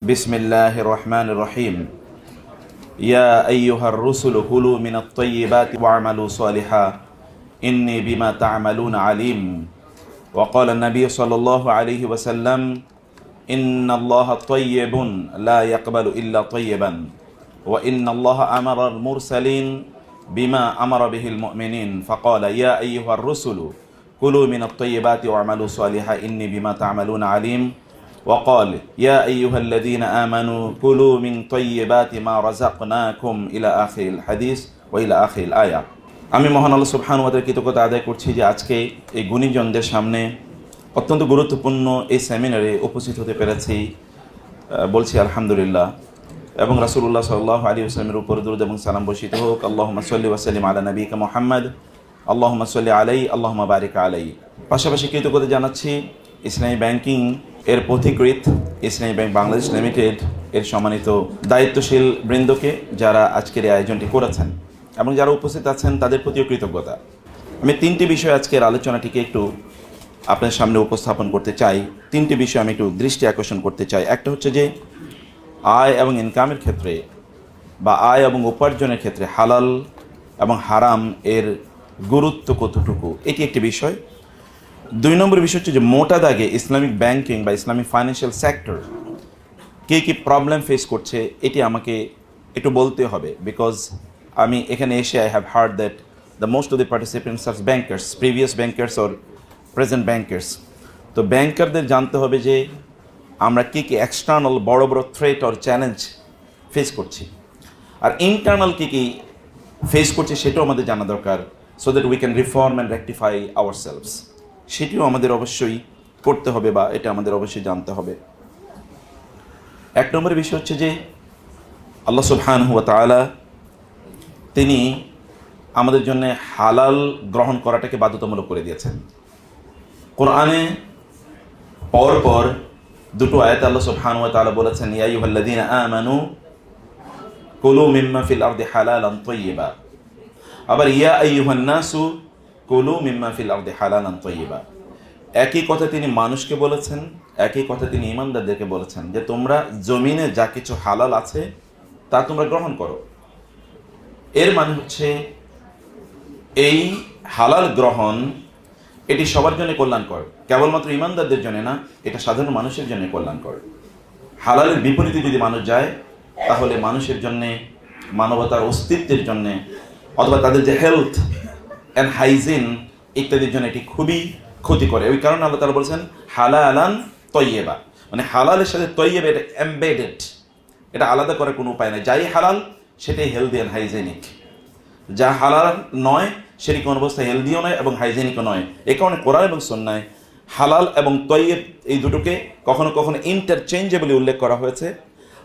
بسم الله الرحمن الرحيم يا أيها الرسل كلوا من الطيبات واعملوا صالحا إني بما تعملون عليم وقال النبي صلى الله عليه وسلم إن الله طيب لا يقبل إلا طيبا وإن الله أمر المرسلين بما أمر به المؤمنين فقال يا أيها الرسل كلوا من الطيبات واعملوا صالحا إني بما تعملون عليم وقال يا أيها الذين آمنوا كلوا من طيبات ما رزقناكم إلى آخر الحديث وإلى آخر الآية আমি মহান আল্লাহ সুবহানাহু ওয়া তাআলার কৃতজ্ঞতা আদায় করছি যে আজকে এই গুণীজনদের সামনে অত্যন্ত গুরুত্বপূর্ণ এই সেমিনারে উপস্থিত হতে পেরেছি। বলছি আলহামদুলিল্লাহ এবং রাসূলুল্লাহ সাল্লাল্লাহু আলাইহি ওয়াসাল্লামের উপর দরুদ এবং সালাম বর্ষিত হোক। আল্লাহুম্মা সাল্লি ওয়া সাল্লিম আলা নাবিয়িকা মুহাম্মদ আল্লাহুম্মা সাল্লি আলাইহি আল্লাহুম্মা বারিক আলাইহি। পাশাপাশি কৃতজ্ঞতা জানাচ্ছি ইসলামী ব্যাংকিং এর পথিকৃৎ ইসলামী ব্যাংক বাংলাদেশ লিমিটেড এর সম্মানিত দায়িত্বশীল বৃন্দকে যারা আজকের এই আয়োজনটি করেছেন এবং যারা উপস্থিত আছেন তাদের প্রতিও কৃতজ্ঞতা। আমি তিনটি বিষয় আজকের আলোচনাটিকে একটু আপনার সামনে উপস্থাপন করতে চাই। তিনটি বিষয় আমি একটু দৃষ্টি আকর্ষণ করতে চাই। একটা হচ্ছে যে আয় এবং ইনকামের ক্ষেত্রে বা আয় এবং উপার্জনের ক্ষেত্রে হালাল এবং হারাম এর গুরুত্ব কতটুকু, এটি একটি বিষয়। দুই নম্বর বিষয় হচ্ছে যে মোটা দাগে ইসলামিক ব্যাংকিং বা ইসলামিক ফাইন্যান্সিয়াল সেক্টর কী প্রবলেম ফেস করছে এটি আমাকে একটু বলতে হবে, বিকজ আমি এখানে এসে I have heard that the most of the participants are bankers, previous bankers or present bankers. তো ব্যাংকারদের জানতে হবে যে আমরা কী এক্সটার্নাল বড় বড় থ্রেট অর চ্যালেঞ্জ ফেস করছি, আর ইন্টারনাল কী ফেস করছি সেটাও আমাদের জানা দরকার, so that we can reform and rectify ourselves. সেটিও আমাদের অবশ্যই করতে হবে বা এটা আমাদের অবশ্যই জানতে হবে। এক নম্বরের বিষয় হচ্ছে যে আল্লাহ সুবহানাহু ওয়া তাআলা তিনি আমাদের জন্য হালাল গ্রহণ করাটাকে বাধ্যতামূলক করে দিয়েছেন। কোরআনে পরপর দুটো আয়াতে আল্লাহ সুবহানাহু ওয়া তাআলা বলেছেন ইয়া আইয়ুহাল্লাযীনা আমানু কুলু মিম্মা ফিল আরদি হালালান তাইয়্যিবা, আবার ইয়া আইয়ুহান নাসু কুলু মিম্মা ফিল আরদি হালালান তাইয়্যিবা। একই কথা তিনি মানুষকে বলেছেন, একই কথা তিনি ঈমানদারদেরকে বলেছেন যে তোমরা জমিনে যা কিছু হালাল আছে তা তোমরা গ্রহণ করো। এর মানে হচ্ছে এই হালাল গ্রহণ এটি সবার জন্য কল্যাণকর, কেবলমাত্র ঈমানদারদের জন্য না, এটা সাধারণ মানুষের জন্য কল্যাণকর। হালালের বিপরীতে যদি মানুষ যায় তাহলে মানুষের জন্যে, মানবতার অস্তিত্বের জন্যে অথবা তাদের যে হেলথ অ্যান্ড হাইজিন ইত্যাদির জন্য এটি খুবই ক্ষতি করে। ওই কারণে আল্লাহ তাআলা বলছেন হালালান তাইয়্যিবা, মানে হালালের সাথে তাইয়্যিবা এটা এমবেডেড, এটা আলাদা করার কোনো উপায় নেই। যাই হালাল সেটাই হেলদি অ্যান্ড হাইজেনিক, যা হালাল নয় সেটি কোনো অবস্থায় হেলদিও নয় এবং হাইজেনিকও নয়। এই কারণে কোরআন এবং সুন্নাহয় হালাল এবং তাইয়্যিব এই দুটোকে কখনো কখনো ইন্টারচেঞ্জেবলি উল্লেখ করা হয়েছে,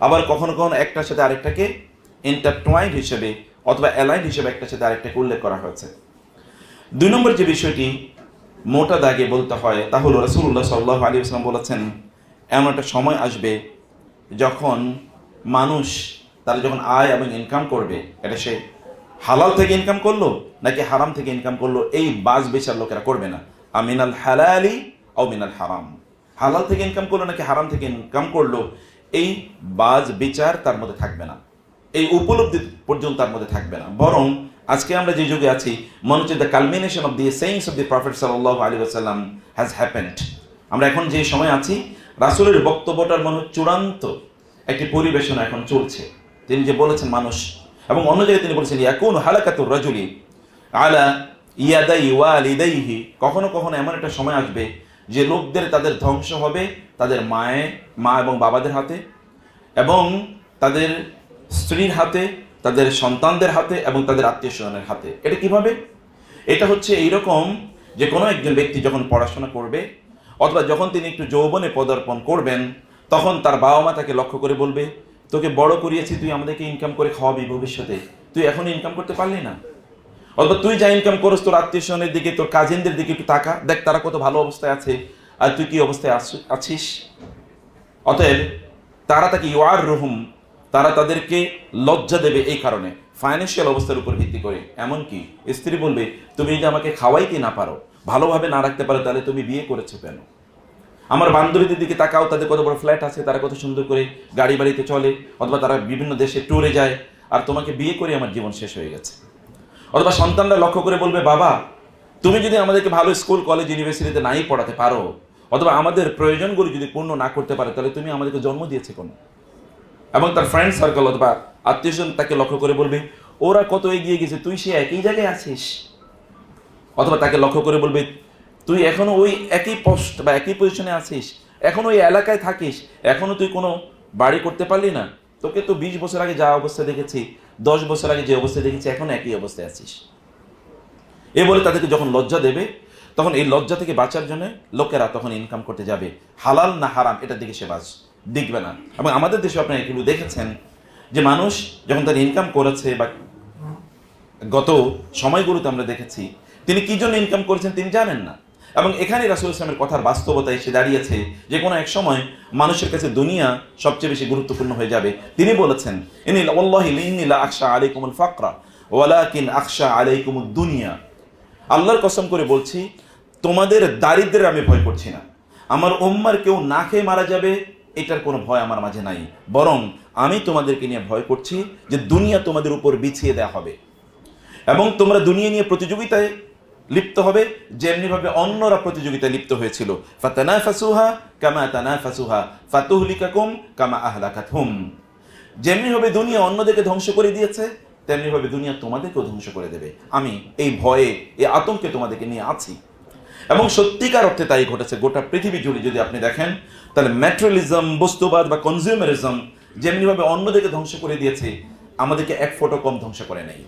আবার কখনো কখনো একটার সাথে আরেকটাকে ইন্টারটুয়াইন্ড হিসেবে অথবা অ্যালাইন্ড হিসেবে একটার সাথে আরেকটাকে উল্লেখ করা হয়েছে। দুই নম্বর যে বিষয়টি মোটা দাগে বলতে হয় তা হলো রাসূলুল্লাহ সাল্লাল্লাহু আলাইহি ওয়াসাল্লাম বলেছেন এমন একটা সময় আসবে যখন মানুষ তারা যখন আয় এবং ইনকাম করবে, এটা সে হালাল থেকে ইনকাম করলো নাকি হারাম থেকে ইনকাম করলো, এই বাজ বিচার লোকেরা করবে না। আমিনাল হালালি আও মিনাল হারাম, হালাল থেকে ইনকাম করলো নাকি হারাম থেকে ইনকাম করলো, এই বাজ বিচার তার মধ্যে থাকবে না, এই উপলব্ধি পর্যন্ত তার মধ্যে থাকবে না। বরং আজকে আমরা যে যুগে আছি মনে হচ্ছে the culmination of the sayings of the prophet সাল্লাল্লাহু আলাইহি ওয়াসাল্লাম হ্যাজ হ্যাপেন্ড। আমরা এখন যে সময় আছি রাসূলের বক্তব্যটার মনে চূড়ান্ত একটি পরিবেশনা এখন চলছে। তিনি যে বলেছেন মানুষ, এবং অন্য জায়গায় তিনি বলেছেন ইয়াকুনু হালাকাতুর রাজুলি আলা ইয়াদাই ওয়ালিদাইহি, কখনো কখনো এমন একটা সময় আসবে যে লোকদের তাদের ধ্বংস হবে তাদের মা এবং বাবাদের হাতে এবং তাদের স্ত্রীর হাতে, তাদের সন্তানদের হাতে এবং তাদের আত্মীয় স্বজনের হাতে। এটা কিভাবে? এটা হচ্ছে এইরকম যে কোনো একজন ব্যক্তি যখন পড়াশোনা করবে অথবা যখন তিনি একটু যৌবনে পদার্পণ করবেন তখন তার বাবা মা তাকে লক্ষ্য করে বলবে তোকে বড় করিয়েছি, তুই আমাদেরকে ইনকাম করে খাওয়াবি ভবিষ্যতে, তুই এখন ইনকাম করতে পারলি না। অথবা তুই যা ইনকাম করস তোর আত্মীয় স্বজনের দিকে, তোর কাজিনদের দিকে একটু তাকা, দেখ তারা কত ভালো অবস্থায় আছে আর তুই কি অবস্থায় আছিস। অতএব তারা তাকে ইউআর রুহুম, তারা তাদেরকে লজ্জা দেবে এই কারণে ফাইন্যান্সিয়াল অবস্থার উপর ভিত্তি করে। এমনকি স্ত্রী বলবে তুমি যদি আমাকে খাওয়াইতে না পারো, ভালোভাবে না রাখতে পারো, তাহলে তুমি বিয়ে করেছো কেন? আমার বান্ধবীদের দিকে তাকাও, তাদের কত বড় ফ্ল্যাট আছে, তারা কত সুন্দর করে গাড়ি বাড়িতে চলে, অথবা তারা বিভিন্ন দেশে ট্যুরে যায়, আর তোমাকে বিয়ে করে আমার জীবন শেষ হয়ে গেছে। অথবা সন্তানরা লক্ষ্য করে বলবে, বাবা তুমি যদি আমাদেরকে ভালো স্কুল কলেজ ইউনিভার্সিটিতে নাই পড়াতে পারো, অথবা আমাদের প্রয়োজনগুলি যদি পূর্ণ না করতে পারে, তাহলে তুমি আমাদেরকে জন্ম দিয়েছে কোনো। এবং তার ফ্রেন্ড সার্কেল অথবা আত্মীয়স্বজন তাকে লক্ষ্য করে বলবে, ওরা কত এগিয়ে গেছে, তুই সে একই জায়গায় আছিস। অথবা তাকে লক্ষ্য করে বলবে, তুই এখনো ওই একই পোস্ট বা একই পজিশনে আছিস, এখনো ওই এলাকায় থাকিস, এখনো তুই কোনো বাড়ি করতে পারলি না, তোকে তো 20 বছর আগে যা অবস্থা দেখেছি, 10 বছর আগে যে অবস্থা দেখেছি, এখন একই অবস্থায় আছিস। এ বলে তাদেরকে যখন লজ্জা দেবে, তখন এই লজ্জা থেকে বাঁচার জন্য লোকেরা তখন ইনকাম করতে যাবে, হালাল না হারাম এটার দিকে সে দেখবে না। এবং আমাদের দেশে আপনারা এগুলো দেখেছেন যে মানুষ যখন তার ইনকাম করেছে, বা গত সময়গুলোতে আমরা দেখেছি তিনি কি জন্য ইনকাম করেছেন তিনি জানেন না। এবং এখানে রাসূল ইসলামের কথার বাস্তবতা এসে দাঁড়িয়েছে যে কোনো এক সময় মানুষের কাছে দুনিয়া সবচেয়ে বেশি গুরুত্বপূর্ণ হয়ে যাবে। তিনি বলেছেন, ইন্নী ওয়াল্লাহি ইন্নী লা আখশা আলাইকুমুল ফাকরা ওয়ালাকিন আখশা আলাইকুমুদ দুনিয়া। আল্লাহর কসম করে বলছি, তোমাদের দারিদ্র্যের আমি ভয় করছি না, আমার উম্মার কেউ না খেয়ে মারা যাবে এটার কোনো ভয় আমার মাঝে নাই, বরং আমি তোমাদেরকে নিয়ে ভয় করছি যে দুনিয়া তোমাদের উপর বিছিয়ে দেওয়া হবে এবং তোমরা দুনিয়া নিয়ে প্রতিযোগিতায় লিপ্ত হবে যেমনিভাবে অন্যরা প্রতিযোগিতায় লিপ্ত হয়েছিল। ফাতানাফাসুহা কামা তানাফাসুহা ফাতুহলিকাকুম কামা আহলাকাতহুম। যেমনিভাবে দুনিয়া অন্যদেরকে ধ্বংস করে দিয়েছে, তেমনিভাবে দুনিয়া তোমাদেরকেও ধ্বংস করে দেবে। আমি এই ভয়ে, এই আতঙ্কে তোমাদেরকে নিয়ে আছি। এবং সত্যিকার অর্থে তাই ঘটেছে। গোটা পৃথিবী জুড়ে যদি আপনি দেখেন, তাহলে ম্যাটেরিয়ালিজম, বস্তুবাদ বা কনজিউমারিজম যেমনিভাবে অন্যদেরকে ধ্বংস করে দিয়েছে, আমাদেরকে এক ফোঁটা কম ধ্বংস করে নেই।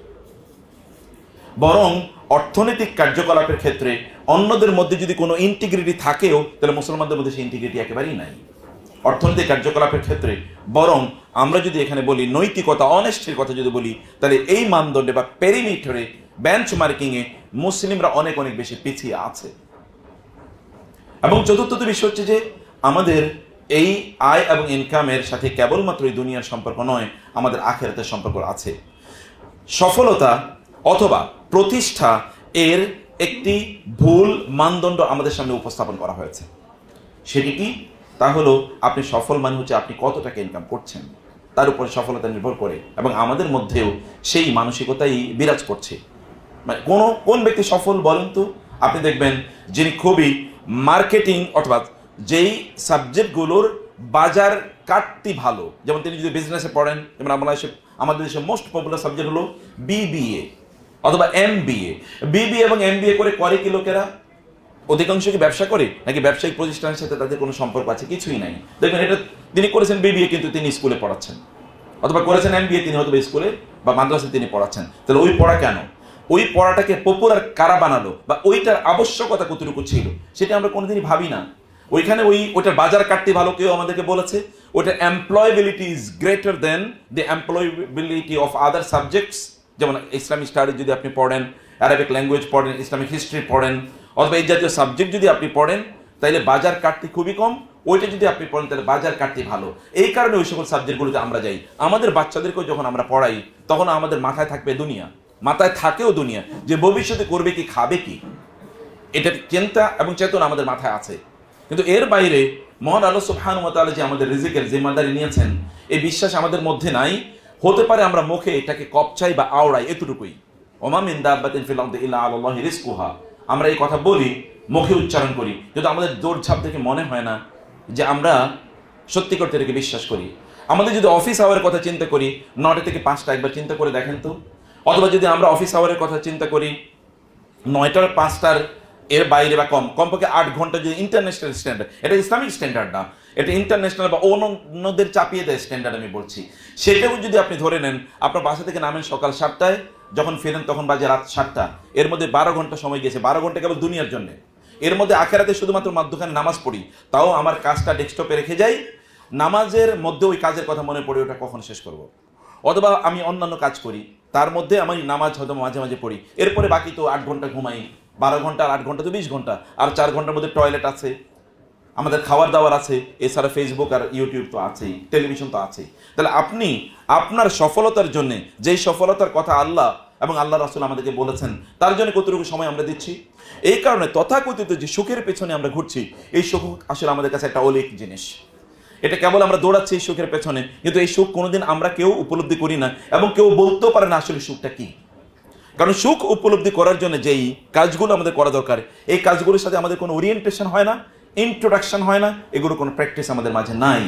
বরং অর্থনৈতিক কার্যকলাপের ক্ষেত্রে অন্যদের মধ্যে যদি কোনো ইন্টিগ্রিটি থাকেও, তাহলে মুসলমানদের মধ্যে সেই ইন্টিগ্রিটি একেবারেই নাই অর্থনৈতিক কার্যকলাপের ক্ষেত্রে। বরং আমরা যদি এখানে বলি নৈতিকতা, অনেস্টির কথা যদি বলি, তাহলে এই মানদণ্ডে বা পেরিমিটারে, বেঞ্চ মার্কিংয়ে মুসলিমরা অনেক অনেক বেশি পিছিয়ে আছে। এবং চতুর্থত বিষয় হচ্ছে যে আমাদের এই আয় এবং ইনকামের সাথে কেবলমাত্র এই দুনিয়ার সম্পর্ক নয়, আমাদের আখিরাতের সম্পর্ক আছে। সফলতা অথবা প্রতিষ্ঠা এর একটি ভুল মানদণ্ড আমাদের সামনে উপস্থাপন করা হয়েছে। সেটি কি? তা হলো আপনি সফল মানে হচ্ছে আপনি কত টাকা ইনকাম করছেন, তার উপরে সফলতা নির্ভর করে। এবং আমাদের মধ্যেও সেই মানসিকতাই বিরাজ করছে। মানে কোন ব্যক্তি সফল বলেন তো? আপনি দেখবেন যিনি খুবই মার্কেটিং অথবা যেই সাবজেক্টগুলোর বাজার কাটতি ভালো, যেমন তিনি যদি বিজনেসে পড়েন, যেমন আমাদের দেশে মোস্ট পপুলার সাবজেক্ট হলো বিবিএ অথবা এমবিএ। বিবিএ এবং এমবিএ করে কি লোকেরা? অধিকাংশ কি ব্যবসা করে, নাকি ব্যবসায়িক প্রতিষ্ঠানের সাথে তাদের কোনো সম্পর্ক আছে? কিছুই নাই। দেখবেন এটা তিনি করেছেন বিবিএ, কিন্তু তিনি স্কুলে পড়াচ্ছেন, অথবা করেছেন এমবিএ, তিনি হয়তো স্কুলে বা মাদ্রাসায় তিনি পড়াচ্ছেন। তাহলে ওই পড়া কেন? ওই পড়াটাকে পপুলার কারা বানালো, বা ওইটার আবশ্যকতা কতটুকু ছিল, সেটা আমরা কোনোদিনই ভাবি না। ওইখানে ওইটার বাজার কাটতে ভালো কেউ আমাদেরকে বলেছে, ওইটার employability is greater than the employability of other subjects. যেমন ইসলামিক স্টাডি যদি আপনি পড়েন, অ্যারাবিক ল্যাঙ্গুয়েজ পড়েন, ইসলামিক হিস্ট্রি পড়েন, অথবা এই জাতীয় সাবজেক্ট যদি আপনি পড়েন, তাহলে বাজার কাটতি খুবই কম। ওইটা যদি আপনি পড়েন তাহলে বাজার কাটতি ভালো। এই কারণে ওই সকল সাবজেক্টগুলোতে আমরা যাই। আমাদের বাচ্চাদেরকেও যখন আমরা পড়াই, তখন আমাদের মাথায় থাকবে দুনিয়া, মাথায় থাকেও দুনিয়া, যে ভবিষ্যতে করবে কি, খাবে কি, এটা চিন্তা এবং চেতনা আমাদের মাথায় আছে। কিন্তু এর বাইরে মহান আল্লাহ সুবহানাহু ওয়া তাআলা যে আমাদের রিজিকের জিম্মাদারি নিয়েছেন, এই বিশ্বাস আমাদের মধ্যে নাই। হতে পারে আমরা মুখে এটাকে কপচাই বা আওড়াই, এতটুকুই। ওমা মিন দাব্বাতিন ফিল আরদি ইল্লা আলাল্লাহি রিজকুহা, আমরা এই কথা বলি, মুখে উচ্চারণ করি, কিন্তু আমাদের দৌড়ঝাঁপ দেখে মনে হয় না যে আমরা সত্যি করতে এটাকে বিশ্বাস করি। আমাদের যদি অফিস আওয়ারের কথা চিন্তা করি, 9টা থেকে 5টা, একবার চিন্তা করে দেখেন তো। অথবা যদি আমরা অফিস আওয়ারের কথা চিন্তা করি, 9টার 5টার এর বাইরে বা কমপক্ষে 8 ঘন্টা যদি ইন্টারন্যাশনাল স্ট্যান্ডার্ড, এটা ইসলামিক স্ট্যান্ডার্ড না, এটা ইন্টারন্যাশনাল বা অন্যদের চাপিয়ে দেয় স্ট্যান্ডার্ড আমি বলছি, সেটাও যদি আপনি ধরে নেন, আপনার বাসা থেকে নামেন সকাল 7টায়, যখন ফেরেন তখন বাজে রাত 7টা, এর মধ্যে 12 ঘন্টা সময় গেছে। 12 ঘন্টা কেবল দুনিয়ার জন্য। এর মধ্যে আখেরাতে শুধুমাত্র মাধ্যখানে নামাজ পড়ি, তাও আমার কাজটা ডেস্কটপে রেখে যাই, নামাজের মধ্যে ওই কাজের কথা মনে পড়ে, ওটা কখন শেষ করব। অথবা আমি অন্যান্য কাজ করি, তার মধ্যে আমি নামাজ হয়তো মাঝে মাঝে পড়ি, এরপরে বাকি তো 8 ঘন্টা ঘুমাই। 12 ঘন্টা আর 8 ঘন্টা তো 20 ঘন্টা, আর 4 ঘন্টার মধ্যে টয়লেট আছে, আমাদের খাবার দাবার আছে, এছাড়া ফেসবুক আর ইউটিউব তো আছেই, টেলিভিশন তো আছেই। তাহলে আপনি আপনার সফলতার জন্য যেই সফলতার কথা আল্লাহ এবং আল্লাহ রাসূল আমাদেরকে বলেছেন, তার জন্য কতটুকু সময় আমরা দিচ্ছি? এই কারণে তথাকথিত যে সুখের পেছনে আমরা ঘুরছি, এই সুখ আসলে আমাদের কাছে একটা অলৌকিক জিনিস। এটা কেবল আমরা দৌড়াচ্ছি এই সুখের পেছনে, কিন্তু এই সুখ কোনোদিন আমরা কেউ উপলব্ধি করি না এবং কেউ বলতেও পারে না আসলে সুখটা কি। কারণ সুখ উপলব্ধি করার জন্য যেই কাজগুলো আমাদের করা দরকার, এই কাজগুলোর সাথে আমাদের কোনো ওরিয়েন্টেশন হয় না, ইন্ট্রোডাকশন হয় না, এগুলো কোনো প্র্যাকটিস আমাদের মাঝে নাই।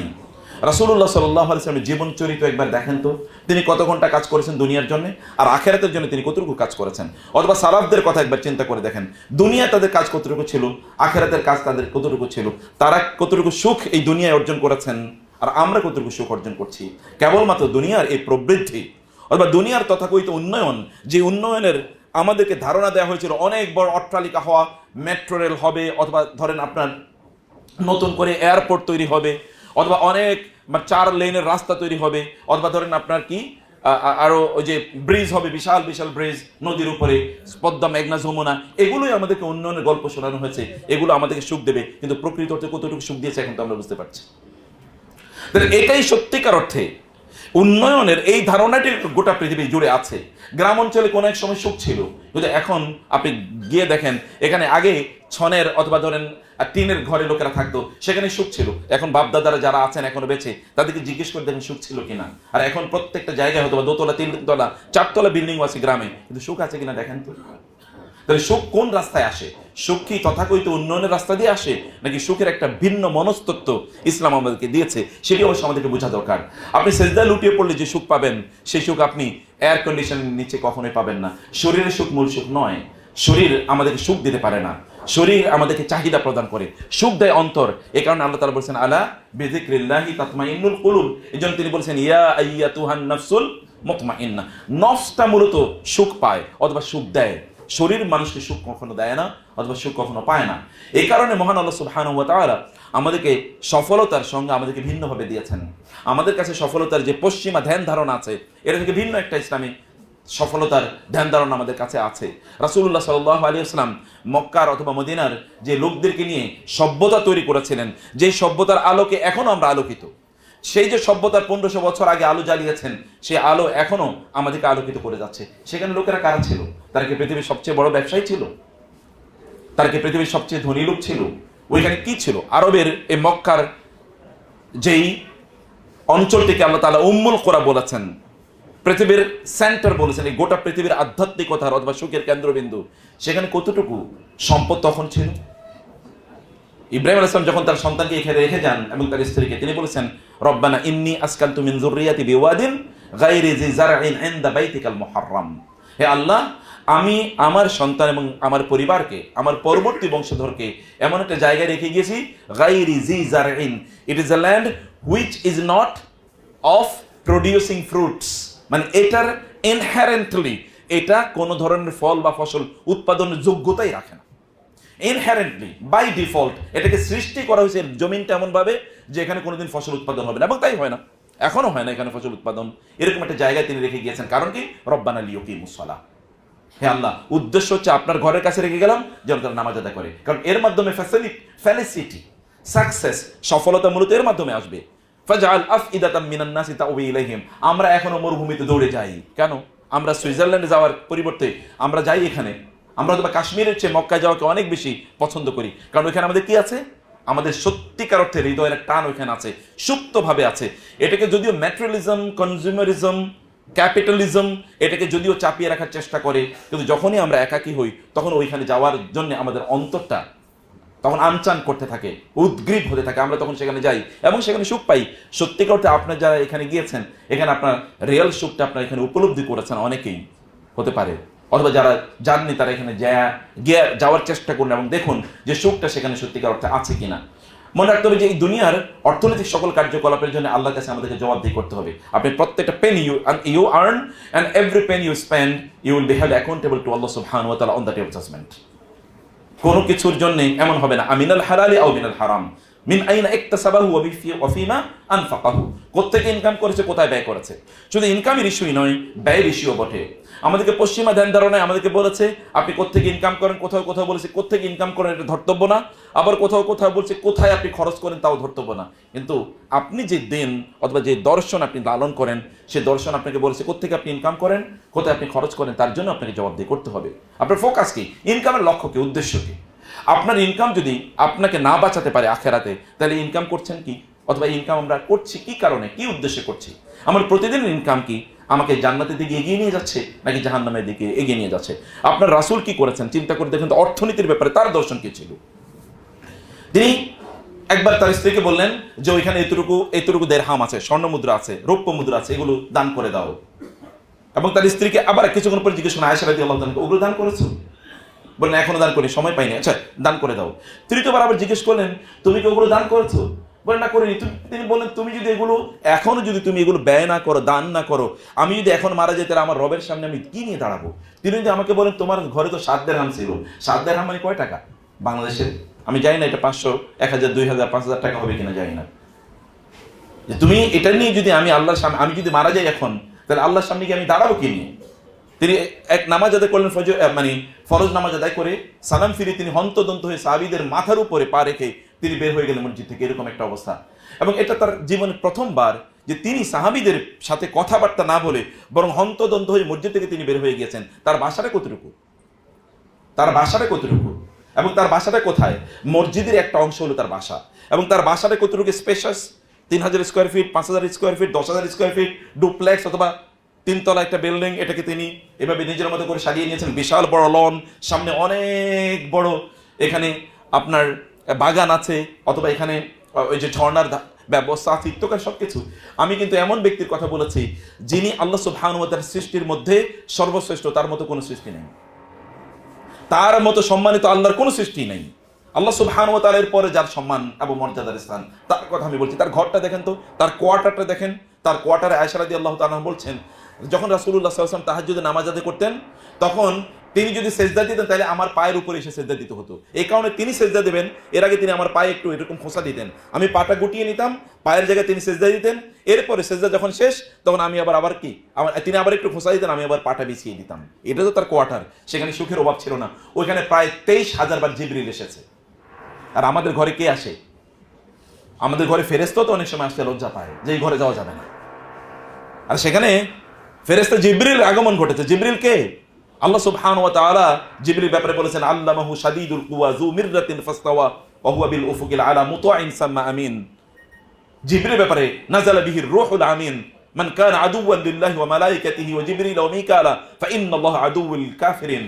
রাসূলুল্লাহ সাল্লাল্লাহু আলাইহি ওয়াসাল্লামের জীবন চরিত্র একবার দেখেন তো, তিনি কত ঘন্টা কাজ করেছেন দুনিয়ার জন্য, আর আখিরাতের জন্য তিনি কতটুকু কাজ করেছেন। অথবা সালাফদের কথা একবার চিন্তা করে দেখেন, দুনিয়া তাদের কাজ কতটুকু ছিল, আখিরাতের কাজ তাদের কতটুকু ছিল, তারা কতটুকু সুখ এই দুনিয়ায় অর্জন করেছেন, আর আমরা কতটুকু সুখ অর্জন করছি। কেবলমাত্র দুনিয়ার এই প্রবৃদ্ধি অথবা দুনিয়ার তথাকথিত উন্নয়ন, যে উন্নয়নের আমাদেরকে ধারণা দেওয়া হয়েছিল অনেক বড় অট্টালিকা হওয়া, মেট্রো রেল হবে, অথবা ধরেন আপনার নতুন করে এয়ারপোর্ট তৈরি হবে, অথবা অনেক 4 লেনের রাস্তা তৈরি হবে, অথবা ধরেন আপনার কি আরো ওই যে ব্রিজ হবে, বিশাল বিশাল ব্রিজ নদীর উপরে, পদ্মা, মেঘনা, যমুনা, এগুলোই আমাদেরকে উন্নয়নের গল্প শোনানো হয়েছে, এগুলো আমাদেরকে সুখ দেবে। কিন্তু প্রকৃত অর্থে কতটুকু সুখ দিয়েছে এখন তো আমরা বুঝতে পারছি। তাহলে এটাই সত্যিকার অর্থে উন্নয়নের এই ধারণাটি গোটা পৃথিবী জুড়ে আছে। গ্রাম অঞ্চলে কোনো এক সময় সুখ ছিল, কিন্তু এখন আপনি গিয়ে দেখেন, এখানে আগে ছনের অথবা ধরেন টিনের ঘরে লোকেরা থাকতো, সেখানে সুখ ছিল। এখন বাপদাদারা যারা আছেন এখনো বেঁচে, তাদেরকে জিজ্ঞেস করে দেখেন সুখ ছিল কিনা। আর এখন প্রত্যেকটা জায়গায় হয়তো 2 তলা 3 তলা 4 তলা বিল্ডিং আছে গ্রামে, কিন্তু সুখ আছে কিনা দেখেন তো। তাহলে সুখ কোন রাস্তায় আসে? সুখ কি তথাকথিত উন্নয়নের রাস্তা দিয়ে আসে, নাকি সুখের একটা ভিন্ন মনস্তত্ত্ব ইসলাম আমাদেরকে দিয়েছে? সেটি অবশ্য আমাদেরকে বোঝা দরকার। আপনি সেজদায় লুটিয়ে পড়লে যে সুখ পাবেন, সেই সুখ আপনি এয়ার কন্ডিশনের নিচে কখনোই পাবেন না। শরীরের সুখ মূল সুখ নয়। শরীর আমাদেরকে সুখ দিতে পারে না, শরীর আমাদেরকে চাহিদা প্রদান করে, সুখ দেয় অন্তর। এই কারণে আল্লাহ তাআলা বলেছেন, আলা বিযিকরিল্লাহি তাতমাইন্নুল কুলুব। এজন্য তিনি বলেছেন, ইয়া আইয়াতুহান নাফসুল মুতমাইন্না। নফসটা মূলত সুখ পায় অথবা সুখ দেয়, শরীর মানুষকে সুখ কখনো দেয় না অথবা সুখ কখনো পায় না। এই কারণে মহান আল্লাহ সুবহানাহু ওয়া তাআলা আমাদেরকে সফলতার সঙ্গে আমাদেরকে ভিন্নভাবে দিয়েছেন। আমাদের কাছে সফলতার যে পশ্চিমা ধ্যান ধারণা আছে, এর থেকে ভিন্ন একটা ইসলামী সফলতার ধ্যান ধারণা আমাদের কাছে আছে। রাসূলুল্লাহ সাল্লাল্লাহু আলাইহি ওয়াসাল্লাম মক্কার অথবা মদিনার যে লোকদেরকে নিয়ে সভ্যতা তৈরি করেছিলেন, যে সভ্যতার আলোকে এখনো আমরা আলোকিত। সেই যে সভ্যতার 1500 বছর আগে আলো জ্বালিয়েছেন, সেই আলো এখনো আমাদেরকে আলোকিত করে যাচ্ছে। সেখানে লোকেরা কারা ছিল? তারা কি পৃথিবীর সবচেয়ে বড় ব্যবসায়ী ছিল? তারা কি পৃথিবীর সবচেয়ে ধনী লোক ছিল? ওইখানে কি ছিল? আরবের এই মক্কার যেই অঞ্চলটিকে আল্লাহ তাআলা উম্মুল কুরা বলেছেন, পৃথিবীর সেন্টার বলেছেন, এই গোটা পৃথিবীর আধ্যাত্মিকতার অথবা সুখের কেন্দ্রবিন্দু, সেখানে কতটুকু সম্পদ তখন ছিল? ইব্রাহিম আলাইহিস সালাম যখন তার সন্তানকে এখানে রেখে যান এবং তার স্ত্রীকে, তিনি বলেছেন, রব্বানা ইন্নী আসকানতু মিন যুররিয়াতি বিওয়াদিন গায়রি জি জারইন ইনদা বাইতিকাল মুহাররাম। হে আল্লাহ, আমি আমার সন্তান এবং আমার পরিবারকে, আমার পরবর্তী বংশধরকে এমন একটা জায়গায় রেখে গিয়েছি, গায়রি জি জারইন, it is a land which is not of producing fruits, মানে এটার ইনহেরেন্টলি এটা কোনো ধরনের ফল বা ফসল উৎপাদনের যোগ্যতাই রাখে না। ইনহেরেন্টলি বাই ডিফল্ট এটাকে সৃষ্টি করা হয়েছে জমিনটা এমন ভাবে যে এখানে কোনোদিন ফসল উৎপাদন হবে না, এবং তাই হয় না, এখনো হয় না এখানে ফসল উৎপাদন। এরকম একটা জায়গায় তিনি রেখে গিয়েছেন। কারণ কি? রব্বানা লিয়াকিমুস সালাহ। হে আল্লাহ, উদ্দেশ্য হচ্ছে আপনার ঘরের কাছে রেখে গেলাম যেন তারা নামাজ আদায় করে, কারণ এর মাধ্যমে ফেলিসিটি, সাকসেস, সফলতা মূলত এর মাধ্যমে আসবে। ফাজআল আফইদাতাম মিনান নাসি তাউবি ইলাইহিম। আমরা এখনো মরুভূমিতে দৌড়ে যাই কেন? আমরা সুইজারল্যান্ডে যাওয়ার পরিবর্তে আমরা যাই এখানে, আমরা তো কাশ্মীরের চেয়ে মক্কায় যাওয়াকে অনেক বেশি পছন্দ করি। কারণ ওইখানে আমাদের কি আছে? আমাদের সত্যিকার অর্থে হৃদয়ের টান ওইখানে আছে, সুপ্তভাবে আছে। এটাকে যদিও ম্যাটেরিয়ালিজম, কনজিউমারিজম, ক্যাপিটালিজম এটাকে যদিও চাপিয়ে রাখার চেষ্টা করে, কিন্তু যখনই আমরা একাকী হই তখন ওইখানে যাওয়ার জন্য আমাদের অন্তরটা তখন আনচান করতে থাকে, উদ্গ্রীব হতে থাকে। আমরা তখন সেখানে যাই এবং সেখানে সুখ পাই। সত্যিকার অর্থে আপনার যারা এখানে গিয়েছেন, এখানে আপনার রিয়েল সুখটা আপনার এখানে উপলব্ধি করেছেন অনেকেই হতে পারে, অথবা যারা জাননি তারা এখানে যাওয়ার চেষ্টা করুন এবং দেখুন যে সুখটা সেখানে সত্যিকার অর্থে আছে কিনা। মনে রাখতে হবে যে এই দুনিয়ার অর্থনৈতিক সকল কার্যকলাপের জন্য আল্লাহর কাছে আমাদেরকে জবাবদিহি করতে হবে। আপনি প্রত্যেকটা penny you earn and every penny you spend you will be held accountable to আল্লাহ সুবহানাহু ওয়া তাআলা on the day of judgement. কোনো কিছুর জন্য এমন হবে না আমিনাল হালালি আও মিনাল হারাম, মিন আইনা ইকতাসাবাহু ওয়া ফিমা আনফাকাহু, কোত্থেকে ইনকাম করেছে, কোথায় ব্যয় করেছে। শুধু ইনকামের ইস্যুই নয়, ব্যয়ের ইস্যুও বটে। আমাদেরকে পশ্চিমা ধ্যান ধারণায় আমাদেরকে বলেছে আপনি কোত্থেকে ইনকাম করেন, কোথাও কোথাও বলেছে কোত্থেকে ইনকাম করেন এটা ধর্তব্য না, আবার কোথাও কোথাও বলছে কোথায় আপনি খরচ করেন তাও ধর্তব্য না। কিন্তু আপনি যে দেন অথবা যে দর্শন আপনি লালন করেন, সে দর্শন আপনাকে বলেছে কোত্থেকে আপনি ইনকাম করেন, কোথায় আপনি খরচ করেন, তার জন্য আপনাকে জবাবদিহি করতে হবে। আপনার ফোকাস কি, ইনকামের লক্ষ্য কি, উদ্দেশ্য কি। আপনার ইনকাম যদি আপনাকে না বাঁচাতে পারে আখেরাতে, তাহলে ইনকাম করছেন কি, অথবা ইনকাম আমরা করছি কি কারণে, কি উদ্দেশ্যে করছি। আমার প্রতিদিন ইনকাম কি আমাকে জান্নাতের দিকে এগিয়ে নিয়ে যাচ্ছে নাকি জাহান্নামের দিকে এগিয়ে নিয়ে যাচ্ছে। আপনার রাসূল কি করেছেন চিন্তা করে দেখেন তো, অর্থনীতির ব্যাপারে তার দর্শন কি ছিল। তিনি একবার তার স্ত্রীকে বললেন যে ওইখানে এতটুকু দেড়হাম আছে, স্বর্ণ মুদ্রা আছে, রৌপ্য মুদ্রা আছে, এগুলো দান করে দাও। এবং তার স্ত্রীকে আবার কিছুক্ষণ পরে জিজ্ঞেস করেন, আয়েশা রাদিয়াল্লাহু তাআলা ওগুলো দান করেছো? বললেন এখনো দান করি, সময় পাইনি। আচ্ছা দান করে দাও। তৃতীয়বার আবার জিজ্ঞেস করলেন, তুমি কি ওগুলো দান করেছো? বলে না করিনি। তিনি বললেন, তুমি যদি এগুলো এখনো যদি তুমি এগুলো ব্যয় না করো, দান না করো, আমি যদি এখন মারা যাই তাহলে আমার রবের সামনে আমি কি নিয়ে দাঁড়াবো। তিনি যদি আমাকে বলেন তোমার ঘরে তো 7 দিরহাম ছিল, 7 দিরহাম মানে কয় টাকা বাংলাদেশের, আমি জানি না এটা 500, 1000, 2000, 5000 টাকা হবে কিনা জানি না। তুমি এটা নিয়ে যদি আমি আল্লাহর সামনে, আমি যদি মারা যাই এখন, তাহলে আল্লাহর সামনে কি আমি দাঁড়াবো কি নিয়ে। তিনি এক নামাজ আদায় করলেন, ফরজ নামাজ আদায় করে সালাম ফিরে তিনি হন্তদন্ত হয়ে সাহাবীদের মাথার উপরে পা রেখে তিনি বের হয়ে গেলেন মসজিদ থেকে, এরকম একটা অবস্থা। এবং এটা তার জীবনের প্রথমবার যে তিনি সাহাবীদের সাথে কথাবার্তা না বলে বরং হন্তদন্ত হয়ে মসজিদ থেকে তিনি বের হয়ে গিয়েছেন। তার বাসাটা কতটুকু, এবং তার বাসাটা কোথায়, মসজিদের একটা অংশ হলো তার বাসা, এবং তার বাসাটা কতটুকু spacious, 3000 square feet, 5000 square feet, 10,000 square feet, duplex অথবা 3 তলা একটা বিল্ডিং, এটাকে তিনি এভাবে নিজের মতো করে সাজিয়ে নিয়েছেন। বিশাল বড় লন, সামনে অনেক বড় এখানে আপনার বাগান আছে, অথবা এখানে ওই যে ঝর্ণার ব্যবস্থা আছে, ইত্যাদি সবকিছু। আমি কিন্তু এমন ব্যক্তির কথা বলেছি যিনি আল্লাহ সুবহানাহু ওয়া তাআলার সৃষ্টির মধ্যে সর্বশ্রেষ্ঠ, তার মতো কোনো সৃষ্টি নেই, তার মতো সম্মানিত আল্লাহর কোনো সৃষ্টি নেই। আল্লাহ সুবহানাহু ওয়া তাআলার পরে যার সম্মান এবং মর্যাদার স্থান, তার কথা আমি বলছি। তার ঘরটা দেখেন তো, তার কোয়ার্টারটা দেখেন। তার কোয়ার্টারে আয়েশা রাদিয়াল্লাহু তাআলা বলছেন, যখন রাসূলুল্লাহ সাল্লাল্লাহু আলাইহি ওয়াসাল্লাম তাহাজ্জুদে নামাজ আদায় করতেন, তখন তিনি যদি সেজদা দিতেন তাহলে আমার পায়ের উপরে এসে সেজদা দিতে হতো। এই কারণে তিনি সেজদা দেবেন এর আগে তিনি আমার পায়ে একটু এরকম খোঁচা দিতেন, আমি পাটা গুটিয়ে নিতাম, পায়ের জায়গায় তিনি সেজদা দিতেন। এরপরে সেজদা যখন শেষ তখন আমি আবার তিনি আবার একটু খোঁচা দিতেন, আমি আবার পাটা বিছিয়ে দিতাম। এটা তো তার কোয়ার্টার, সেখানে সুখের অভাব ছিল না। ওইখানে প্রায় 23,000 বার জিবরিল এসেছে। আর আমাদের ঘরে কে আসে? আমাদের ঘরে ফেরেশতা তো অনেক সময় আসতে লজ্জা পায় যে এই ঘরে যাওয়া যাবে না, আর সেখানে ফেরেশতা জিবরিল আগমন ঘটেছে। জিবরিল কে? আল্লাহ সুবহানাহু ওয়া তাআলা জিবরিল ব্যাপারে বলেছেন, আল্লামাহু শাদীদুল কুওয়া যু মিররাতিন ফাসতাওয়া ওয়া হুয়া বিল উফুকিল আলা মুতাইন সাম্মা আমিন। জিবরিল ব্যাপারে নাযালা বিহির রূহুল আমিন মান কানা আদুওয়ান লিল্লাহি ওয়া মালাইকাতিহি ওয়া জিবরিল ওয়া মিকালা ফা ইন্নাল্লাহা আদুউল কাফিরিন।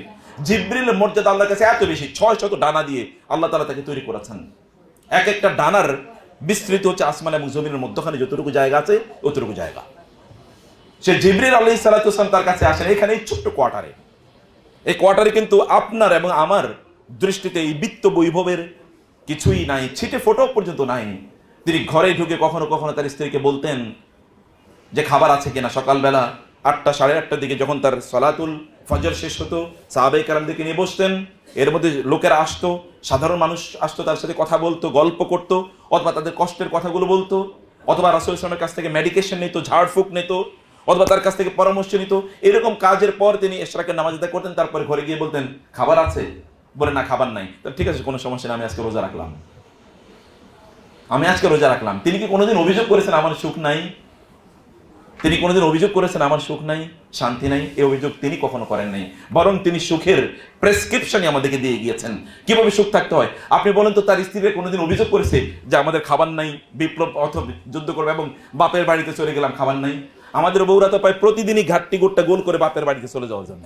জিবরিলের মর্যাদা আল্লাহর কাছে এত বেশি, 600 ডানা দিয়ে আল্লাহ তাআলা তাকে তৈরি করেছেন। এক একটা ডানার বিস্তৃত হচ্ছে আসমান এবং জমিনের মধ্যখানে যতটুকু জায়গা আছে অতটুকু জায়গা। সে জিবরিল আলাইহিস সালাতু ওয়াস সালাম তার কাছে আসেন এখানে এই ছোট্ট কোয়ার্টারে। এই কোয়ার্টারে কিন্তু আপনার এবং আমার দৃষ্টিতে এই বিত্ত বৈভবের কিছুই নাই, ছিটে ফোটো পর্যন্ত নাই। তিনি ঘরে ঢুকে কখনো কখনো তার স্ত্রীকে বলতেন যে খাবার আছে কিনা। সকালবেলা 8টা, 8:30টার দিকে যখন তার সালাতুল ফজর শেষ হতো, সাহাবায়ে কেরামদেরকে নিয়ে বসতেন। এর মধ্যে লোকেরা আসতো, সাধারণ মানুষ আসতো, তার সাথে কথা বলতো, গল্প করতো, অথবা তাদের কষ্টের কথাগুলো বলতো, অথবা রাসূল সাল্লাল্লাহু আলাইহি ওয়াসাল্লামের কাছ থেকে মেডিকেশন নিত, ঝাড়ফুঁক নিত, অথবা তার কাছ থেকে পরামর্শ নিত। এরকম কাজের পর তিনি ইশরাকের নামাজ আদায় করতেন। তারপরে ঘরে গিয়ে বলতেন খাবার আছে? বলে না খাবার নাই। তো ঠিক আছে, কোনো সমস্যা নেই, আমি আজকে রোজা রাখলাম। তিনি কি কোনোদিন অভিযোগ করেছেন আমার সুখ নাই? তিনি কোনোদিন অভিযোগ করেছেন আমার সুখ নাই, শান্তি নাই? এই অভিযোগ তিনি কখনো করেন নাই, বরং তিনি সুখের প্রেসক্রিপশনই আমাদেরকে দিয়ে গিয়েছেন কিভাবে সুখ থাকতে হয়। আপনি বলেন তো, তার স্ত্রীরা কোনোদিন অভিযোগ করেছে যে আমাদের খাবার নাই, বিপ্লব অথবা যুদ্ধ করবে এবং বাপের বাড়িতে চলে গেলাম, খাবার নাই? আমাদের বউরা তো পায় প্রতিদিনই ঘাটটি গোটটা গোল করে বাপের বাড়িতে চলে যাওয়ার জন্য,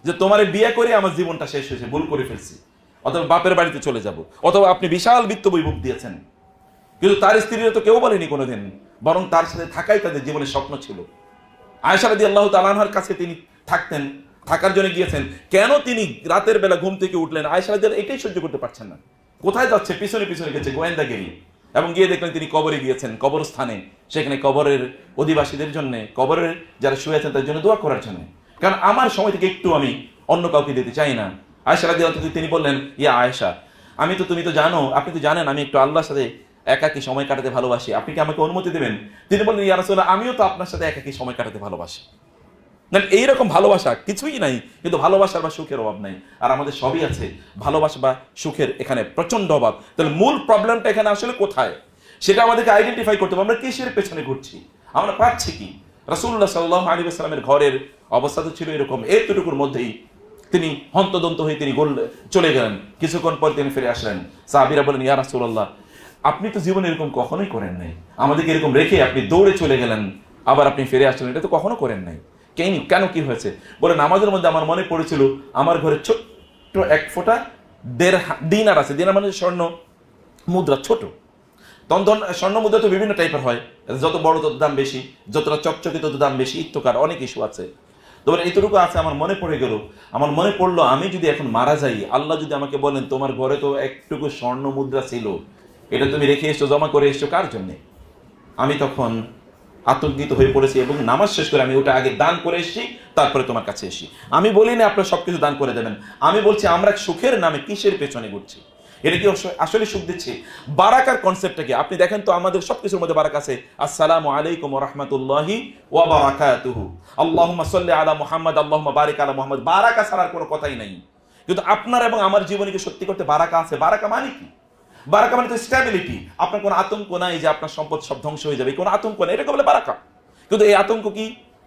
যে তোমার বিয়ে করে আমার জীবনটা শেষ হয়েছে, ভুল করে ফেলছি, অথবা বাপের বাড়িতে চলে যাব। অথবা আপনি বিশাল বিত্ত বৈভব দিয়েছেন, কিন্তু তার স্ত্রীরা তো কেউ বলেনি কোনোদিন, বরং তার সাথে থাকাই তাদের জীবনের স্বপ্ন ছিল। আয়েশা রাদিয়াল্লাহু তাআলা আনহার কাছে তিনি থাকার জন্য গিয়েছেন। কেন তিনি রাতের বেলা ঘুম থেকে উঠলেন? আয়েশা রাদিয়াল্লাহু এটাই সহ্য করতে পারছেন না। কোথায় যাচ্ছে? পিছনে পিছনে গেছে গোয়েন্দাগিরি, এবং গিয়ে দেখলেন তিনি কবরে গিয়েছেন, কবরস্থানে। সেখানে কবরের অধিবাসীদের জন্য, কবরের যারা শুয়ে আছেন তাদের জন্য দোয়া করার জন্য। কারণ আমার সময় থেকে একটু আমি অন্য কাউকে দিতে চাই না। আয়েশা রাদিয়াল্লাহু তাআলা তিনি বললেন, ইয়া আয়েশা, তুমি তো জানো, আপনি তো জানেন আমি একটু আল্লাহর সাথে একাকী সময় কাটাতে ভালোবাসি, আপনি কি আমাকে অনুমতি দেবেন? তিনি বললেন, ইয়া রাসূলুল্লাহ, আমিও তো আপনার সাথে একাকী সময় কাটাতে ভালোবাসি। না, এইরকম ভালোবাসা কিছুই নাই, কিন্তু ভালোবাসার বা সুখের অভাব নাই। আর আমাদের সবই আছে, ভালোবাসা বা সুখের এখানে প্রচন্ড অভাব। তাহলে মূল প্রবলেমটা এখানে আসলে কোথায়, সেটা আমাদেরকে আইডেন্টিফাই করতে হবে। আমরা কিসের পেছনে ঘুরছি, আমরা পাচ্ছি কি? রাসূলুল্লাহ সাল্লাল্লাহু আলাইহি ওয়াসাল্লামের ঘরের অবস্থা তো ছিল এরকম, এতটুকুর মধ্যেই তিনি হন্তদন্ত হয়ে তিনি চলে গেলেন। কিছুক্ষণ পর তিনি ফিরে আসলেন। সাহাবীরা বলেন, ইয়া রাসূলুল্লাহ, আপনি তো জীবনে এরকম কখনোই করেন নাই, আমাদেরকে এরকম রেখে আপনি দৌড়ে চলে গেলেন, আবার আপনি ফিরে আসলেন, এটা তো কখনো করেন নাই। কেন কি হয়েছে? বলে, নামাজের মধ্যে আমার মনে পড়েছিল আমার ঘরে ছোট্ট এক ফোঁটা দিনার আছে। দিনার মানে স্বর্ণ মুদ্রা, ছোট। তখন স্বর্ণ মুদ্রা তো বিভিন্ন টাইপের হয়, যত বড় তত দাম বেশি, যতটা চকচকে তত দাম বেশি, ইত্যকার অনেক ইস্যু আছে। তোমার এইটুকু আছে, আমার মনে পড়ে গেল, আমার মনে পড়লো আমি যদি এখন মারা যাই, আল্লাহ যদি আমাকে বলেন তোমার ঘরে তো একটুকু স্বর্ণ মুদ্রা ছিল, এটা তুমি রেখে এসছো, জমা করে এসছো কার জন্যে? আমি তখন আতঙ্কিত হয়ে পড়েছি এবং নামাজ শেষ করে আমি ওটা আগে দান করে এসেছি, তারপরে তোমার কাছে এসি। আমি বলি না আপনার সবকিছু দান করে দেবেন, আমি বলছি আমরা সুখের নামে কিসের পেছনে ঘুরছি? এটা কি আসলে সুখ দিচ্ছে? বারাকার কনসেপ্টটা কি আপনি দেখেন তো, আমাদের সবকিছুর মধ্যে বারাকা আছে। আসসালামু আলাইকুম ওয়া রাহমাতুল্লাহি ওয়া বারাকাতুহু, আল্লাহুম্মা সাল্লি আলা মুহাম্মদ, আল্লাহুম্মা বারিক আলা মুহাম্মদ। বারাকা ছাড়ার কোনো কথাই নাই। কিন্তু আপনার এবং আমার জীবনে কি সত্যি করতে বারাকা আছে? বারাকা মানে কি? বারাকা মানে তো স্ট্যাবিলিটি। আপনার কোনো আতঙ্ক নাই যে আপনার সম্পদ সব ধ্বংস হয়ে যাবে, কোনো আতঙ্ক নেই, এটাকে বলে বারাকা। কিন্তু এই আতঙ্ক কি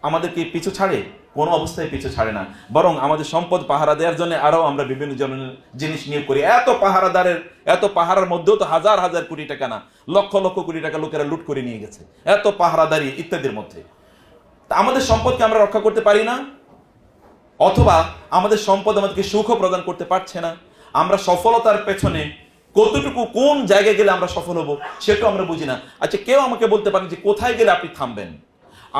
আমাদেরকে পিছু ছাড়ে? কোনো অবস্থায় পিছু ছাড়ে না, বরং আমাদের সম্পদ পাহারা দেওয়ার জন্য আরো আমরা বিভিন্ন জিনিস নিয়োগ করি। এত পাহারার মধ্যেও তো হাজার হাজার কোটি টাকা না, লক্ষ লক্ষ কোটি টাকা লোকেরা লুট করে নিয়ে গেছে, এত পাহারাদারি ইত্যাদির মধ্যে। তা আমাদের সম্পদকে আমরা রক্ষা করতে পারি না, অথবা আমাদের সম্পদ আমাদেরকে সুখও প্রদান করতে পারছে না। আমরা সফলতার পেছনে কতটুকু, কোন জায়গায় গেলে আমরা সফল হব সেটাও আমরা বুঝি না। আচ্ছা, কেউ আমাকে বলতে পারেন যে কোথায় গেলে আপনি থামবেন?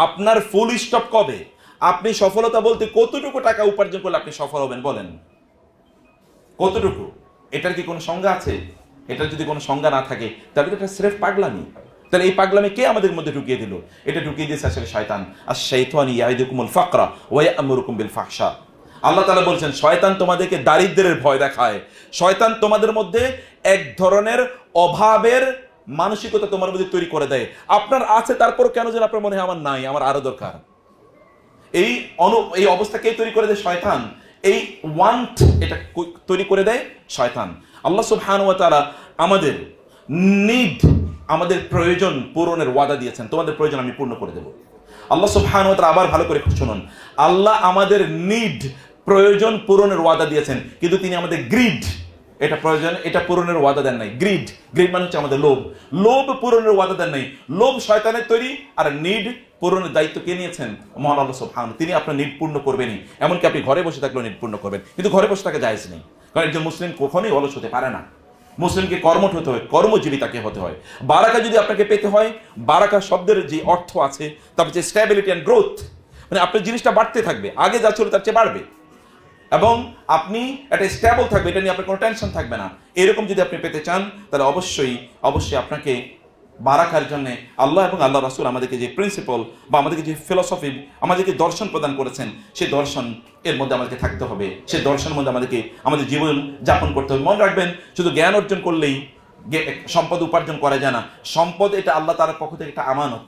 আপনার ফুল স্টপ কবে? আপনি সফলতা বলতে কতটুকু টাকা উপার্জন করলে আপনি সফল হবেন বলেন? কতটুকু? এটার কি কোনো সংজ্ঞা আছে? এটার যদি কোনো সংজ্ঞা না থাকে তাহলে এটা স্রেফ পাগলামি। তাহলে এই পাগলামি কে আমাদের মধ্যে ঢুকিয়ে দিল? এটা ঢুকিয়ে দিয়েছে আসলে শয়তান। আশ-শাইতানু ইয়াইদুকুমুল ফাকরা ওয়া ইয়া'মুরুকুম বিল ফাহশা। আল্লাহ তাআলা বলছেন, শয়তান তোমাদেরকে দারিদ্র্যের ভয় দেখায়। শয়তান তোমাদের মধ্যে এক ধরনের অভাবের মানসিকতা তোমার মধ্যে তৈরি করে দেয়। আপনার আছে, তারপর কেন যেন আপনার মনে হয় আমার নাই, আমার আরো দরকার। এই অবস্থা কে তৈরি করে দেয়? শয়তান। এই ওয়ান্ট, এটা তৈরি করে দেয় শয়তান। আল্লাহ সুবহানাহু ওয়া তাআলা আমাদের নিড, আমাদের প্রয়োজন পূরণের ওয়াদা দিয়েছেন, তোমাদের প্রয়োজন আমি পূর্ণ করে দেব। আল্লাহ সুবহানাহু ওয়া তাআলা আবার ভালো করে শুনুন, আল্লাহ আমাদের নিড, প্রয়োজন পূরণের ওয়াদা দিয়েছেন, কিন্তু তিনি আমাদের গ্রিড, এটা প্রয়োজন এটা পূরণের ওয়াদা দেন নাই। গ্রিড মানে হচ্ছে আমাদের লোভ পূরণের ওয়াদা দেন নাই। লোভ শয়তানের তৈরি, আর নিড পূরণের দায়িত্ব কে নিয়েছেন? মহান আল্লাহ সুবহানাহু। তিনি আপনার নিড পূর্ণ করবেনই, এমনকি আপনি ঘরে বসে থাকলেও নিড পূর্ণ করবেন। কিন্তু ঘরে বসে থাকা জায়েজ নেই, কারণ একজন মুসলিম কখনোই অলস হতে পারে না। মুসলিমকে কর্মঠ হতে হয়, কর্মজীবী তাকে হতে হয়। বারাকা যদি আপনাকে পেতে হয়, বারাকা শব্দের যে অর্থ আছে তারপর যে স্ট্যাবিলিটি অ্যান্ড গ্রোথ, মানে আপনার জিনিসটা বাড়তে থাকবে, আগে যা ছিল তার চেয়ে বাড়বে, এবং আপনি একটা স্টেবল থাকবে, এটা নিয়ে আপনার কোনো টেনশন থাকবে না। এরকম যদি আপনি পেতে চান তাহলে অবশ্যই আপনাকে বারাকার জন্য আল্লাহ এবং আল্লাহ রাসূল আমাদেরকে যে প্রিন্সিপাল বা আমাদেরকে যে ফিলসফি, আমাদেরকে দর্শন প্রদান করেছেন, সেই দর্শন এর মধ্যে আমাদেরকে থাকতে হবে। সেই দর্শনের মধ্যে আমাদেরকে আমাদের জীবন যাপন করতে হবে। মনে রাখবেন, শুধু জ্ঞান অর্জন করলেই সম্পদ উপার্জন করা যায় না। সম্পদ এটা আল্লাহ তাআলার পক্ষ থেকে একটা আমানত।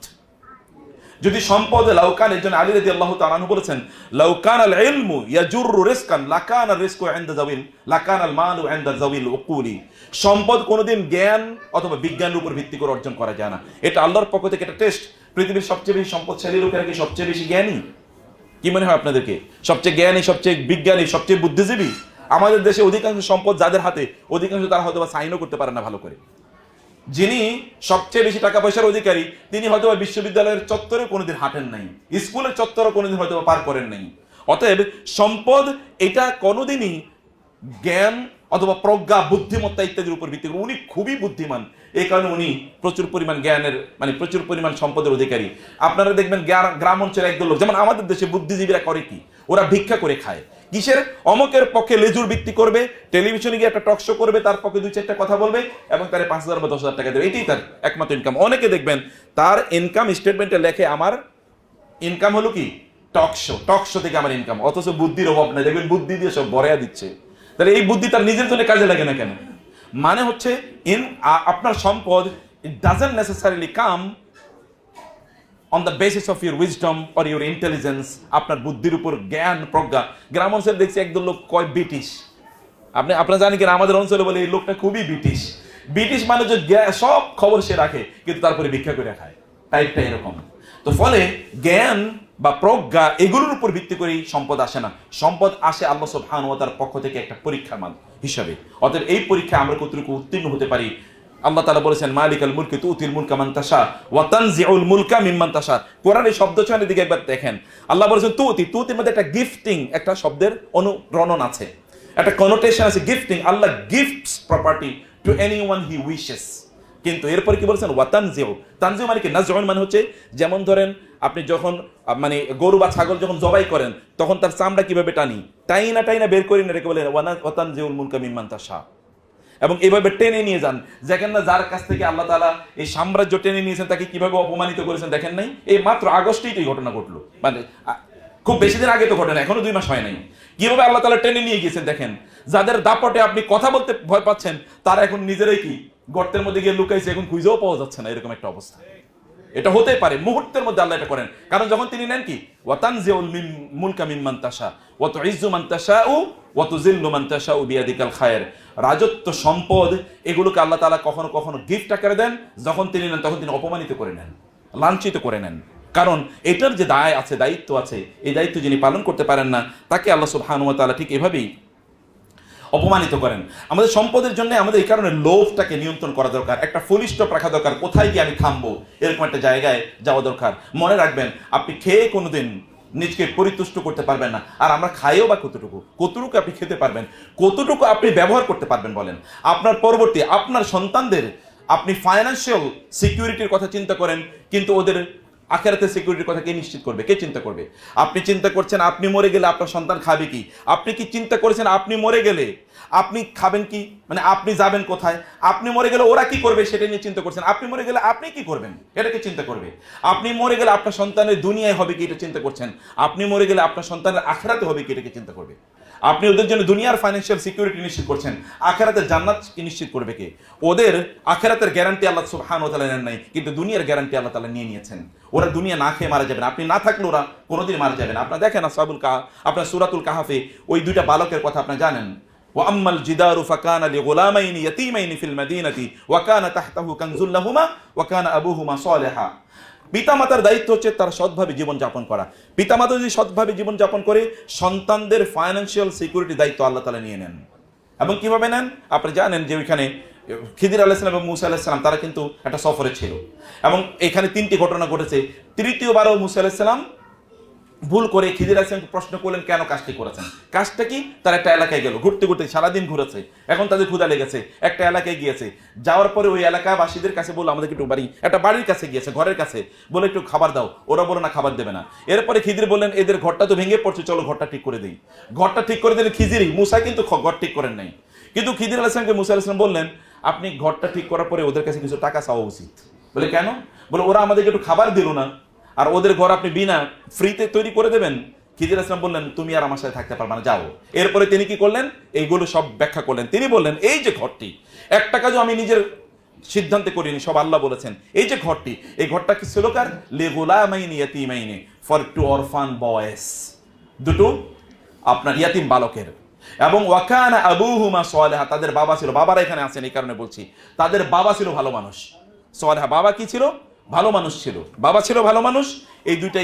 যদি সম্পদ লাউকান, এর জন্য আলী রাদিয়াল্লাহু তাআলা আনহু বলেছেন, লাউকানাল ইলমু ইয়াজুররু রিজকান লাকানার রিজকু ইনদা যাবিল লাকানাল মালু ইনদা যাবিল উকুলি। সম্পদ কোনোদিন জ্ঞান অথবা বিজ্ঞানের উপর ভিত্তি করে অর্জন করা যায় না। এটা আল্লাহর পক্ষ থেকে একটা টেস্ট। পৃথিবীর সবচেয়ে বেশি সম্পদশালী লোকেরা কি সবচেয়ে বেশি জ্ঞানী? কি মনে হয় আপনাদেরকে? সবচেয়ে জ্ঞানী, সবচেয়ে বিজ্ঞানী, সবচেয়ে বুদ্ধিজীবী? আমাদের দেশে অধিকাংশ সম্পদ যাদের হাতে, অধিকাংশ তারা হয়তো বা সাইনও করতে পারে না ভালো করে। যিনি সবচেয়ে বেশি টাকা পয়সার অধিকারী, তিনি হয়তো বিশ্ববিদ্যালয়ের চত্বরে কোনোদিন হাঁটেন নাই, স্কুলের চত্বরে কোনোদিন হয়তো পার করেন নাই। অতএব সম্পদ এটা কোনোদিনই জ্ঞান অথবা প্রজ্ঞা, বুদ্ধিমত্তা ইত্যাদির উপর ভিত্তি করে। উনি খুবই বুদ্ধিমান, এই কারণে উনি প্রচুর পরিমাণ জ্ঞানের, মানে প্রচুর পরিমাণ সম্পদের অধিকারী। আপনারা দেখবেন গ্রাম অঞ্চলে একদল লোক, যেমন আমাদের দেশে বুদ্ধিজীবীরা করে কি, ওরা ভিক্ষা করে খায়। কিসের? অমকের পক্ষে লেজুর ভিত্তি করবে, টেলিভিশনে গিয়ে একটা টক শো করবে, তার পক্ষে 2-4টা কথা বলবে এবং তার 5,000 বা 10,000 টাকা দেবে, এটাই তার একমাত্র ইনকাম। অনেকে দেখবেন তার ইনকাম স্টেটমেন্টে লেখে, আমার ইনকাম হলো কি টক শো থেকে আমার ইনকাম, অথচ বুদ্ধির অভাব নাই, দেখবেন বুদ্ধি দিয়ে সব বরেয়া দিচ্ছে। তাহলে এই বুদ্ধি তার নিজের জন্য কাজে লাগে না কেন? মানে হচ্ছে আপনার সম্পদ it doesn't necessarily come on the basis of your wisdom or your intelligence, আপনার বুদ্ধির উপর জ্ঞান প্রজ্ঞা। গ্রাম অঞ্চলে দেখছি একদল লোক কয় ব্রিটিশ, আপনারা জানেন কিনা, আমাদের অঞ্চলে বলে এই লোকটা খুবই ব্রিটিশ। ব্রিটিশ মানে যে সব খবর সে রাখে কিন্তু তারপরে ভিক্ষা করে খায়, টাইপটা এরকম। তো ফলে জ্ঞান বা প্রজ্ঞা এগুলোর উপর ভিত্তি করেই সম্পদ আসে না, সম্পদ আসে আল্লাহ সুবহানাহু ওয়া তাআলার পক্ষ থেকে একটা পরীক্ষার মান হিসাবে। অতএব এই পরীক্ষায় আমরা কতটুকু উত্তীর্ণ হতে পারি। আল্লাহ তাআলা বলেছেন মালিকাল মুলকি তুতিল মুলকা মান তাশা ওয়া তানজিউল মুলকা মিম্মান তাশা। কোরআনের শব্দ চয়নের দিকে একবার দেখেন, আল্লাহ বলেছেন তুতির মধ্যে একটা গিফটিং, একটা শব্দের অনুরণন আছে, একটা কনোটেশন আছে, গিফটিং। আল্লাহ গিফটস প্রপার্টি টু এনিওয়ান হি উইশেস। কিন্তু এরপরে কি বলছেন ওয়া তানজিউ মানে কি, নাজউন মানে হচ্ছে যেমন ধরেন আপনি যখন মানে গরু বা ছাগল যখন জবাই করেন তখন তার চামড়া কিভাবে টাইনা বের করি না, রেখে বলে ওয়া তানজিউল মুলকা মিম্মান তাশা। এবং এইভাবে টেনে নিয়ে যান, দেখেন না যার কাছ থেকে আল্লাহ তাআলা এই সাম্রাজ্য টেনে নিয়েছেন তাকে কিভাবে অপমানিত করেছেন দেখেন নাই? এই মাত্র আগস্টেই তো এই ঘটনা ঘটলো, মানে খুব বেশি দিন আগে তো ঘটে না, এখনো 2 মাস হয় নাই। কিভাবে আল্লাহ তাআলা টেনে নিয়ে গিয়েছেন দেখেন। যাদের দাপটে আপনি কথা বলতে ভয় পাচ্ছেন তারা এখন নিজেরাই কি গর্তের মধ্যে গিয়ে লুকাইছে, এখন খুঁজেও পাওয়া যাচ্ছে না, এরকম একটা অবস্থা। এটা হতে পারে মুহূর্তের মধ্যে আল্লাহ এটা করেন, কারণ যখন তিনি নেন কি ওয়া তানজিউল মুলকা মিম্মান তাশা ওয়া তুইজ্জু মান তাশাউ ওয়া তুযিল্লু মান তাশাউ বিয়াদিকাল খায়র। রাজত্ব সম্পদ এগুলোকে আল্লাহ তাআলা কখনো কখনো গিফট আকারে দেন, যখন তিনি নেন তখন তিনি অপমানিত করে নেন, লাঞ্ছিত করে নেন। কারণ এটার যে দায় আছে, দায়িত্ব আছে, এই দায়িত্ব যিনি পালন করতে পারেন না তাকে আল্লাহ সুবহানাহু ওয়া তাআলা ঠিক এভাবেই অপমানিত করেন। আমাদের সম্পদের জন্য আমাদের এই কারণে লোভটাকে নিয়ন্ত্রণ করা দরকার, একটা ফুল স্টপ রাখা দরকার, কোথায় গিয়ে আমি থামবো এরকম একটা জায়গায় যাওয়া দরকার। মনে রাখবেন আপনি খেয়ে কোনোদিন নিজকে পরিতুষ্ট করতে পারবেন না, আর আমরা খাইও বা কতটুকু আপনি খেতে পারবেন, কতটুকু আপনি ব্যবহার করতে পারবেন বলেন। আপনার পরবর্তী আপনার সন্তানদের আপনি ফাইন্যান্সিয়াল সিকিউরিটির কথা চিন্তা করেন, কিন্তু ওদের আখিরাতের সিকিউরিটির কথা কে নিশ্চিত করবে, কে চিন্তা করবে? আপনি চিন্তা করছেন আপনি মরে গেলে আপনার সন্তান খাবে কি? আপনি কি চিন্তা করেছেন আপনি মরে গেলে আপনি খাবেন কি, মানে আপনি যাবেন কোথায়? আপনি মরে গেলে ওরা কি করবে সেটা নিয়ে চিন্তা করছেন। আপনি মরে গেলে আপনি কি করবেন এটাকে চিন্তা করবে। আপনি মরে গেলে আপনার সন্তানের দুনিয়ায় হবে কি এটা চিন্তা করছেন। আপনি মরে গেলে আপনার সন্তানের আখিরাতে হবে কি এটাকে চিন্তা করবে। আপনি ওদের জন্য দুনিয়ার ফাইন্যান্সিয়াল সিকিউরিটি নিশ্চিত করছেন, আখিরাতের জান্নাত কি নিশ্চিত করবে কে? ওদের আখিরাতের গ্যারান্টি আল্লাহ সুবহানাহু ওয়া তাআলা নেন নাই, কিন্তু দুনিয়ার গ্যারান্টি আল্লাহ তাআলা নিয়ে নিয়েছেন। ওরা দুনিয়া না খেয়ে মারা যাবে না, আপনি না থাকলে ওরা কোনোদিন মারা যাবে না। আপনারা দেখেন আসহাবুল কাহফ, আপনার সূরাতুল কাহফে ওই 2টা বালকের কথা আপনারা জানেন। ওয়া আম্মাল জিদারু ফাকানা লিগুলামাইনি ইয়াতীমাইনি ফিল মাদিনাতি ওয়া কানা তাহতাহু কানজুল লাহুমা ওয়া কানা আবুহুমা সালিহা। পিতামাতার দায়িত্ব হচ্ছে তার সৎভাবে জীবন যাপন করা। পিতামাতা যদি সৎভাবে জীবন যাপন করে সন্তানদের ফাইন্যান্সিয়াল সিকিউরিটি দায়িত্ব আল্লাহ তাআলা নিয়ে নেন। এবং কিভাবে নেন আপনি জানেন যে ওইখানে খিদির আলাইহিস সালাম এবং মূসা আলাইহিস সালাম তারা কিন্তু একটা সফরে ছিল, এবং এখানে 3টি ঘটনা ঘটেছে। তৃতীয়বারও মূসা আলাইহিস সালাম ভুল করে খিদির আলাইহিস সালামকে প্রশ্ন করলেন কেন কাজটি করেছেন। কাজটা কি? তার একটা এলাকায় গেল, ঘুরতে ঘুরতে সারাদিন ঘুরেছে, এখন তাদের ক্ষুধা লেগেছে, একটা এলাকায় গিয়েছে। যাওয়ার পরে ওই এলাকাবাসীদের কাছে বললো আমাদেরকে একটু একটা বাড়ির কাছে গিয়েছে, ঘরের কাছে বলে একটু খাবার দাও, ওরা বলো না খাবার দেবে না। এরপরে খিদির বললেন এদের ঘরটা তো ভেঙে পড়ছে, চলো ঘরটা ঠিক করে দিই। ঘরটা ঠিক করে দিলেন খিজিরই, মূসা কিন্তু ঘর ঠিক করেন নাই। কিন্তু খিদির আলাইহিস সালামকে মূসা আলাইহিস সালাম বললেন আপনি ঘরটা ঠিক করার পরে ওদের কাছে কিছু টাকা চাওয়া উচিত। বলে কেন? বলে ওরা আমাদেরকে একটু খাবার দিল না, আর ওদের ঘর আপনি বিনা ফ্রিতে তৈরি করে দেবেন। খিজির আলাইহিস সালাম বললেন তুমি আর আমার সাথে থাকতে পারবে না, যাও। এরপরে তিনি কি করলেন? এইগুলো সব ব্যাখ্যা করলেন। তিনি বললেন এই যে ঘরটি, একটা কাজও আমি নিজের সিদ্ধান্তে করিনি, সব আল্লাহ বলেছেন। এই যে ঘরটি, এই ঘরটা কি ছিল কার? লিগুলামাইনি ইয়াতীমাইনি, ফর 2 অরফান বয়েস, 2 আপনার ইয়াতিম বালকের। এবং ওয়াকানা আবুহুমা সালিহা, তাদের বাবা ছিল, বাবারা এখানে আছেন এই কারণে বলছি, তাদের বাবা ছিল ভালো মানুষ। সালিহা, বাবা কি ছিল? ভালো মানুষ ছিল, বাবা ছিল ভালো মানুষ। এই 2টা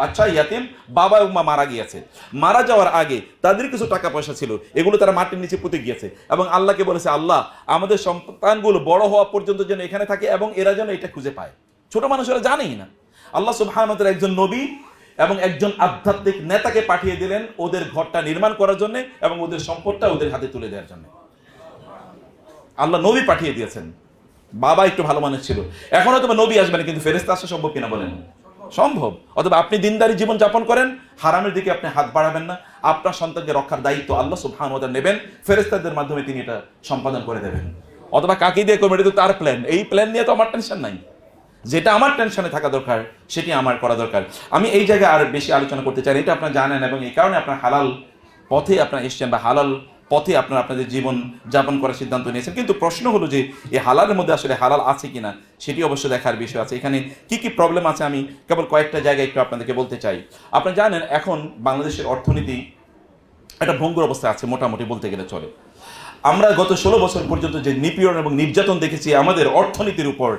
বাচ্চা ইয়াতিম, বাবা এবং মা মারা গিয়েছে। মারা যাওয়ার আগে তাদের কিছু টাকা পয়সা ছিল, এগুলো তারা মাটির নিচে পুঁতে গিয়েছে এবং আল্লাহকে বলেছে আল্লাহ আমাদের সন্তানগুলো বড় হওয়া পর্যন্ত যেন এখানে থাকে এবং এরা যেন এটা খুঁজে পায়। ছোট মানুষেরা জানেই না। আল্লাহ সুবহানাহু ওয়া তাআলা একজন নবী এবং একজন আধ্যাত্মিক নেতাকে পাঠিয়ে দিলেন ওদের ঘরটা নির্মাণ করার জন্য এবং ওদের সম্পদটা ওদের হাতে তুলে দেওয়ার জন্য। আল্লাহ নবী পাঠিয়ে দিয়েছেন। বাবা একটু ভালো মানুষ ছিল, এখন হয়তো নবী আসবেন, কিন্তু ফেরেশতা আসা সম্ভব কিনা বলেন? সম্ভব। অথবা আপনি দিনদারি জীবন যাপন করেন, হারামের দিকে আপনি হাত বাড়াবেন না, আপনার সন্তানকে রক্ষার দায়িত্ব আল্লাহ সুবহানাহু ওয়া তাআলা নেবেন, ফেরেশতাদের মাধ্যমে তিনি এটা সম্পাদন করে দেবেন। অথবা কাকে দিয়ে করবেন এটা তো তার প্ল্যান, এই প্ল্যান নিয়ে তো আমার টেনশন নাই। যেটা আমার টেনশনে থাকা দরকার সেটি আমার করা দরকার। আমি এই জায়গায় আর বেশি আলোচনা করতে চাই, এটা আপনারা জানেন এবং এই কারণে আপনার হালাল পথে আপনারা এসছেন বা হালাল পথে আপনারা আপনাদের জীবন যাপন করার সিদ্ধান্ত নিয়েছেন। কিন্তু প্রশ্ন হলো যে এই হালালের মধ্যে আসলে হালাল আছে কিনা সেটি অবশ্য দেখার বিষয় আছে। এখানে কি কি প্রবলেম আছে আমি কেবল কয়েকটা জায়গায় একটু আপনাদেরকে বলতে চাই। আপনারা জানেন এখন বাংলাদেশের অর্থনীতি একটা ভঙ্গুর অবস্থায় আছে, মোটামুটি বলতে গেলে চলে। আমরা গত 16 বছর পর্যন্ত যে নিপীড়ন এবং নির্যাতন দেখেছি আমাদের অর্থনীতির উপর,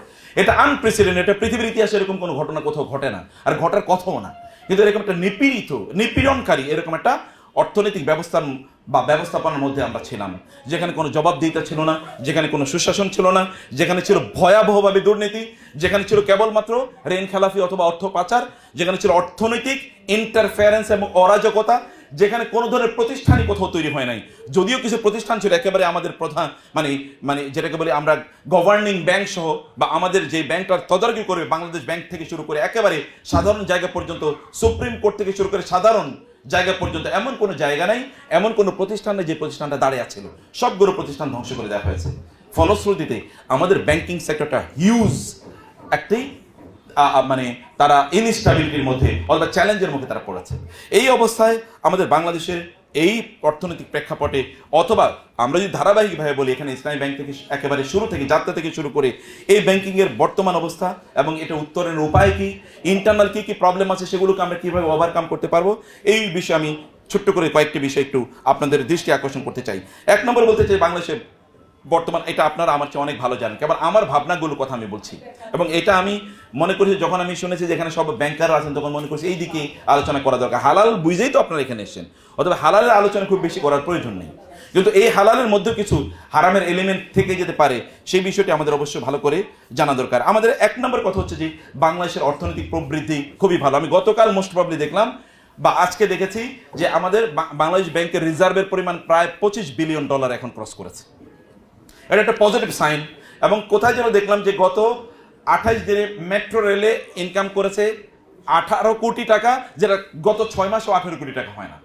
এটা আনপ্রেসিডেন্টেড। এটা পৃথিবীর ইতিহাসে এরকম কোনো ঘটনা কোথাও ঘটে না, আর ঘটার কথাও না। কিন্তু এরকম একটা নিপীড়নকারী এরকম একটা অর্থনৈতিক ব্যবস্থাপনার মধ্যে আমরা ছিলাম, যেখানে কোনো জবাবদিহিতা ছিল না, যেখানে কোনো সুশাসন ছিল না, যেখানে ছিল ভয়াবহভাবে দুর্নীতি, যেখানে ছিল কেবলমাত্র ঋণ খেলাফি অথবা অর্থ পাচার, যেখানে ছিল অর্থনৈতিক ইন্টারফেয়ারেন্স এবং অরাজকতা, যেখানে কোনো ধরনের প্রতিষ্ঠানই কোথাও তৈরি হয় নাই। যদিও কিছু প্রতিষ্ঠান ছিল একেবারে আমাদের প্রধান মানে যেটাকে বলি আমরা গভর্নিং ব্যাংক সহ, বা আমাদের যে ব্যাংকটার তদারকি করবে, বাংলাদেশ ব্যাংক থেকে শুরু করে একেবারে সাধারণ জায়গা পর্যন্ত, সুপ্রিম কোর্ট থেকে শুরু করে সাধারণ জায়গা পর্যন্ত এমন কোনো জায়গা নাই, এমন কোনো প্রতিষ্ঠান নেই যে প্রতিষ্ঠানটা দাঁড়িয়ে ছিল। সবগুলো প্রতিষ্ঠান ধ্বংস করে দেওয়া হয়েছে। ফলশ্রুতিতে আমাদের ব্যাংকিং সেক্টরটা হিউজ একটি মানে তারা ইনস্টাবিলিটির মধ্যে অথবা চ্যালেঞ্জের মধ্যে তারা পড়েছে। এই অবস্থায় আমাদের বাংলাদেশের এই অর্থনৈতিক প্রেক্ষাপটে, অথবা আমরা যদি ধারাবাহিকভাবে বলি, এখানে ইসলামী ব্যাংক থেকে একেবারে শুরু থেকে যাত্রা থেকে শুরু করে এই ব্যাংকিংয়ের বর্তমান অবস্থা এবং এটা উত্তরের উপায় কি, ইন্টারনাল কি কি প্রবলেম আছে, সেগুলোকে আমরা কীভাবে ওভারকাম করতে পারবো, এই বিষয়ে আমি ছোট্ট করে কয়েকটি বিষয় একটু আপনাদের দৃষ্টি আকর্ষণ করতে চাই। এক নম্বর বলতে চাই, বাংলাদেশের বর্তমান, এটা আপনারা আমার চেয়ে অনেক ভালো জানেন, কেবল আমার ভাবনাগুলোর কথা আমি বলছি। এবং এটা আমি মনে করি, যখন আমি শুনেছি যে এখানে সব ব্যাংকাররা আছেন, তখন মনে করছি এই দিকে আলোচনা করা দরকার। হালাল বুঝেই তো আপনারা এখানে এসেছেন, অথবা হালালের আলোচনা খুব বেশি করার প্রয়োজন নেই। কিন্তু এই হালালের মধ্যে কিছু হারামের এলিমেন্ট থেকে যেতে পারে, সেই বিষয়টি আমাদের অবশ্যই ভালো করে জানা দরকার। আমাদের এক নম্বর কথা হচ্ছে যে বাংলাদেশের অর্থনৈতিক প্রবৃদ্ধি খুবই ভালো। আমি গতকাল মোস্ট প্রবলি দেখলাম বা আজকে দেখেছি যে আমাদের বাংলাদেশ ব্যাংকের রিজার্ভের পরিমাণ প্রায় $25 বিলিয়ন এখন ক্রস করেছে। এটা একটা পজিটিভ সাইন। এবং কোথায় যেন দেখলাম যে গত 28 দিনে মেট্রো রেলে ইনকাম করেছে 18 কোটি টাকা, যেটা গত 6 মাসও 18 কোটি টাকা হয় না।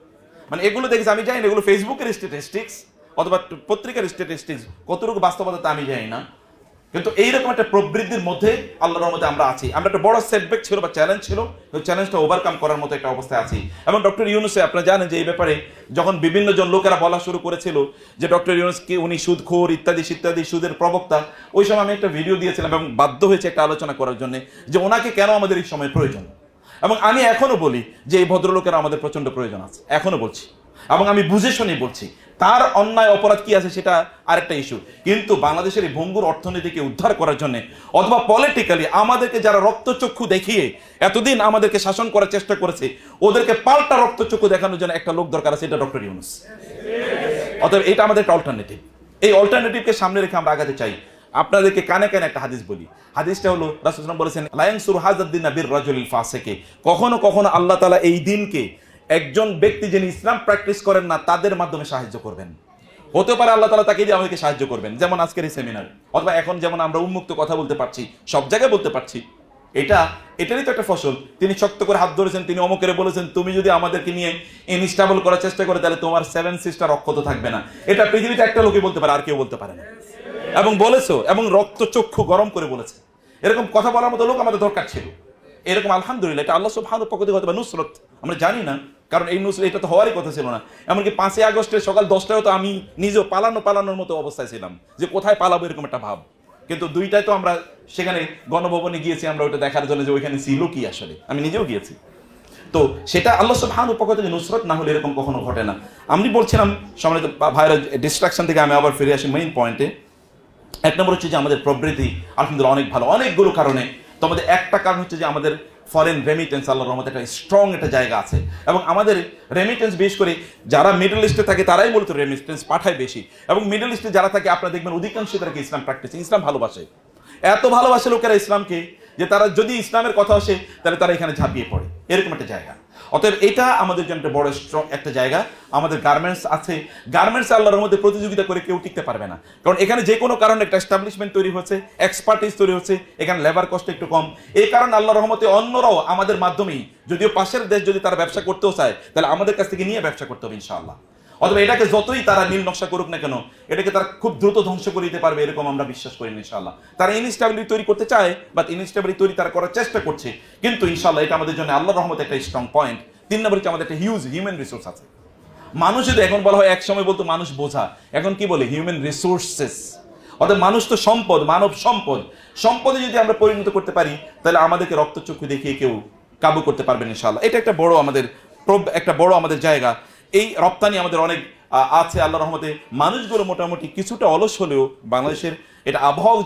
মানে এগুলো দেখেছি, আমি জানি না এগুলো ফেসবুকের স্ট্যাটিস্টিক্স অথবা পত্রিকার স্ট্যাটিস্টিক্স, কতটুকু বাস্তবতা আমি জানি না। কিন্তু এইরকম একটা প্রবৃদ্ধির মধ্যে আল্লাহর রহমতে আমরা আছি। আমরা একটা বড় সেটব্যাক ছিল বা চ্যালেঞ্জ ছিল, ওই চ্যালেঞ্জটা ওভারকাম করার মতো একটা অবস্থায় আছি। এবং ডক্টর ইউনূস, আপনারা জানেন যে এই ব্যাপারে যখন বিভিন্ন জন লোকেরা বলা শুরু করেছিল যে ডক্টর ইউনূসকে উনি সুদখোর ইত্যাদি ইত্যাদি, সুদের প্রবক্তা, ওই সময় আমি একটা ভিডিও দিয়েছিলাম এবং বাধ্য হয়েছে একটা আলোচনা করার জন্য যে ওনাকে কেন আমাদের এই সময় প্রয়োজন। এবং আমি এখনো বলি যে এই ভদ্রলোকেরা আমাদের প্রচন্ড প্রয়োজন আছে, এখনো বলছি, এবং আমি বুঝে শুনে বলছি। তার অন্যায় অপরাধ কি আছে সেটা আরেকটা ইস্যু, কিন্তু বাংলাদেশের এই ভঙ্গুর অর্থনীতিকে উদ্ধার করার জন্য অথবা পলিটিক্যালি আমাদেরকে যারা রক্তচক্ষু দেখিয়ে এতদিন আমাদেরকে শাসন করার চেষ্টা করেছে, ওদেরকে পাল্টা রক্তচক্ষু দেখানোর জন্য একটা লোক দরকার আছে, এটা ডক্টর ইউনূস। অতএব এটা আমাদের একটা অল্টারনেটিভ। এই অল্টারনেটিভকে সামনে রেখে আমরা আগাতে চাই। আপনাদেরকে কানে কানে একটা হাদিস বলি। হাদিসটা হলো, রাসূল সাল্লাল্লাহু আলাইহি ওয়াসাল্লাম বলেছেন, লা ইয়ানসুরু হাযাদ দ্বীন বির রাজুলিল ফাসিকে। কখনো কখনো আল্লাহ তাআলা এই দিনকে একজন ব্যক্তি যিনি ইসলাম প্র্যাকটিস করেন না তাদের মাধ্যমে সাহায্য করবেন। হতে পারে আল্লাহ তাআলা তাকে দিয়ে আমাদেরকে সাহায্য করবেন, যেমন আজকের এই সেমিনার, অথবা এখন যেমন আমরা উন্মুক্ত কথা বলতে পারছি, সব জায়গায় বলতে পারছি, এটারই তো একটা ফসল। তিনি শক্ত করে হাত ধরেছেন, তিনি অমুকের বলেছেন তুমি যদি আমাদেরকে নিয়ে ইনস্টেবল করার চেষ্টা করে তাহলে তোমার 7 সিস্টার অক্ষত থাকবে না। এটা পৃথিবীতে একটা লোকই বলতে পারে, আর কেউ বলতে পারে না। এবং বলেছো, এবং রক্ত চক্ষু গরম করে বলেছে। এরকম কথা বলার মতো লোক আমাদের দরকার ছিল। এরকম আলহামদুলিল্লাহ, এটা আল্লাহ সুবহানাহু পক্ষ থেকে হয়তো বা নুসরত, আমরা জানি না, কারণ এই নুসরত এটা তো হওয়ারই কথা ছিল না। এমনকি 5ই আগস্টের সকাল 10টায় তো আমি নিজেও পালানোর মতো অবস্থায় ছিলাম, যে কোথায় পালাবো এরকম একটা ভাব। কিন্তু 2টায় তো আমরা সেখানে গণভবনে গিয়েছি আমরা ওটা দেখার জন্য যে ওইখানে ছিল কি, আসলে আমি নিজেও গিয়েছি। তো সেটা আল্লাহ সুবহানাহু পক্ষ থেকে নুসরত, না হলে এরকম কখনো ঘটে না। আমি বলছিলাম সম্মানিত ভাইরা, ডিস্ট্রাকশন থেকে আমি আবার ফিরে আসি মেইন পয়েন্টে। এক নম্বর হচ্ছে যে আমাদের প্রবৃদ্ধি আলহামদুলিল্লাহ অনেক ভালো, অনেকগুলো কারণে। তো আমাদের একটা কারণ হচ্ছে যে আমাদের ফরেন রেমিটেন্স আল্লাহর রহমতে একটা স্ট্রং একটা জায়গা আছে। এবং আমাদের রেমিটেন্স বিশেষ করে যারা মিডল ইস্টে থাকে তারাই মূলত রেমিটেন্স পাঠায় বেশি। এবং মিডল ইস্টে যারা থাকে আপনারা দেখবেন অধিকাংশ তারা ইসলাম প্র্যাকটিস, ইসলাম ভালোবাসে। এত ভালোবাসে লোকেরা ইসলামকে যে তারা যদি ইসলামের কথা আসে তাহলে তারা এখানে ঝাঁপিয়ে পড়ে, এরকম একটা জায়গা। অতএব এটা আমাদের জন্য একটা বড় স্ট্রং একটা জায়গা। আমাদের গার্মেন্টস আছে, গার্মেন্টস আল্লাহর মধ্যে প্রতিযোগিতা করে কেউ টিকতে পারবে না, কারণ এখানে যে কোনো কারণে একটা এস্টাবলিশমেন্ট তৈরি হচ্ছে, এক্সপার্টিস তৈরি হচ্ছে, এখানে লেবার কস্ট একটু কম। এই কারণে আল্লাহর রহমতে অন্যরাও আমাদের মাধ্যমেই, যদিও পাশের দেশ যদি তারা ব্যবসা করতেও চায় তাহলে আমাদের কাছ থেকে নিয়ে ব্যবসা করতে হবে ইনশাআল্লাহ। অথবা এটাকে যতই তারা নীল নকশা করুক না কেন, এটাকে তারা খুব দ্রুত ধ্বংস করে দিতে পারবে এরকম আমরা বিশ্বাস করি ইনশাআল্লাহ। তারা ইনস্টেবিলিটি তৈরি করতে চায়, বাট ইনস্টেবিলিটি তৈরি তারা করার চেষ্টা করছে, কিন্তু ইনশাআল্লাহ এটা আমাদের জন্য আল্লাহর রহমতে একটা স্ট্রং পয়েন্ট। 3 নম্বর হচ্ছে আমাদের একটা হিউজ হিউম্যান রিসোর্স আছে। মানুষ যদি এখন বলা হয়, এক সময় বলতো মানুষ বোঝা, এখন কি বলে হিউম্যান রিসোর্সেস। অর্থাৎ মানুষ তো সম্পদ, মানব সম্পদ। সম্পদে যদি আমরা পরিণত করতে পারি, তাহলে আমাদেরকে রক্তচক্ষু দেখিয়ে কেউ কাবু করতে পারবেন ইনশাআল্লাহ। এটা একটা বড় আমাদের জায়গা। এই রপ্তানি আমাদের অনেক আছে আল্লাহর রহমতে। মানুষগুলো মোটামুটি কিছুটা অলস হলেও বাংলাদেশের এটা আবহাওয়া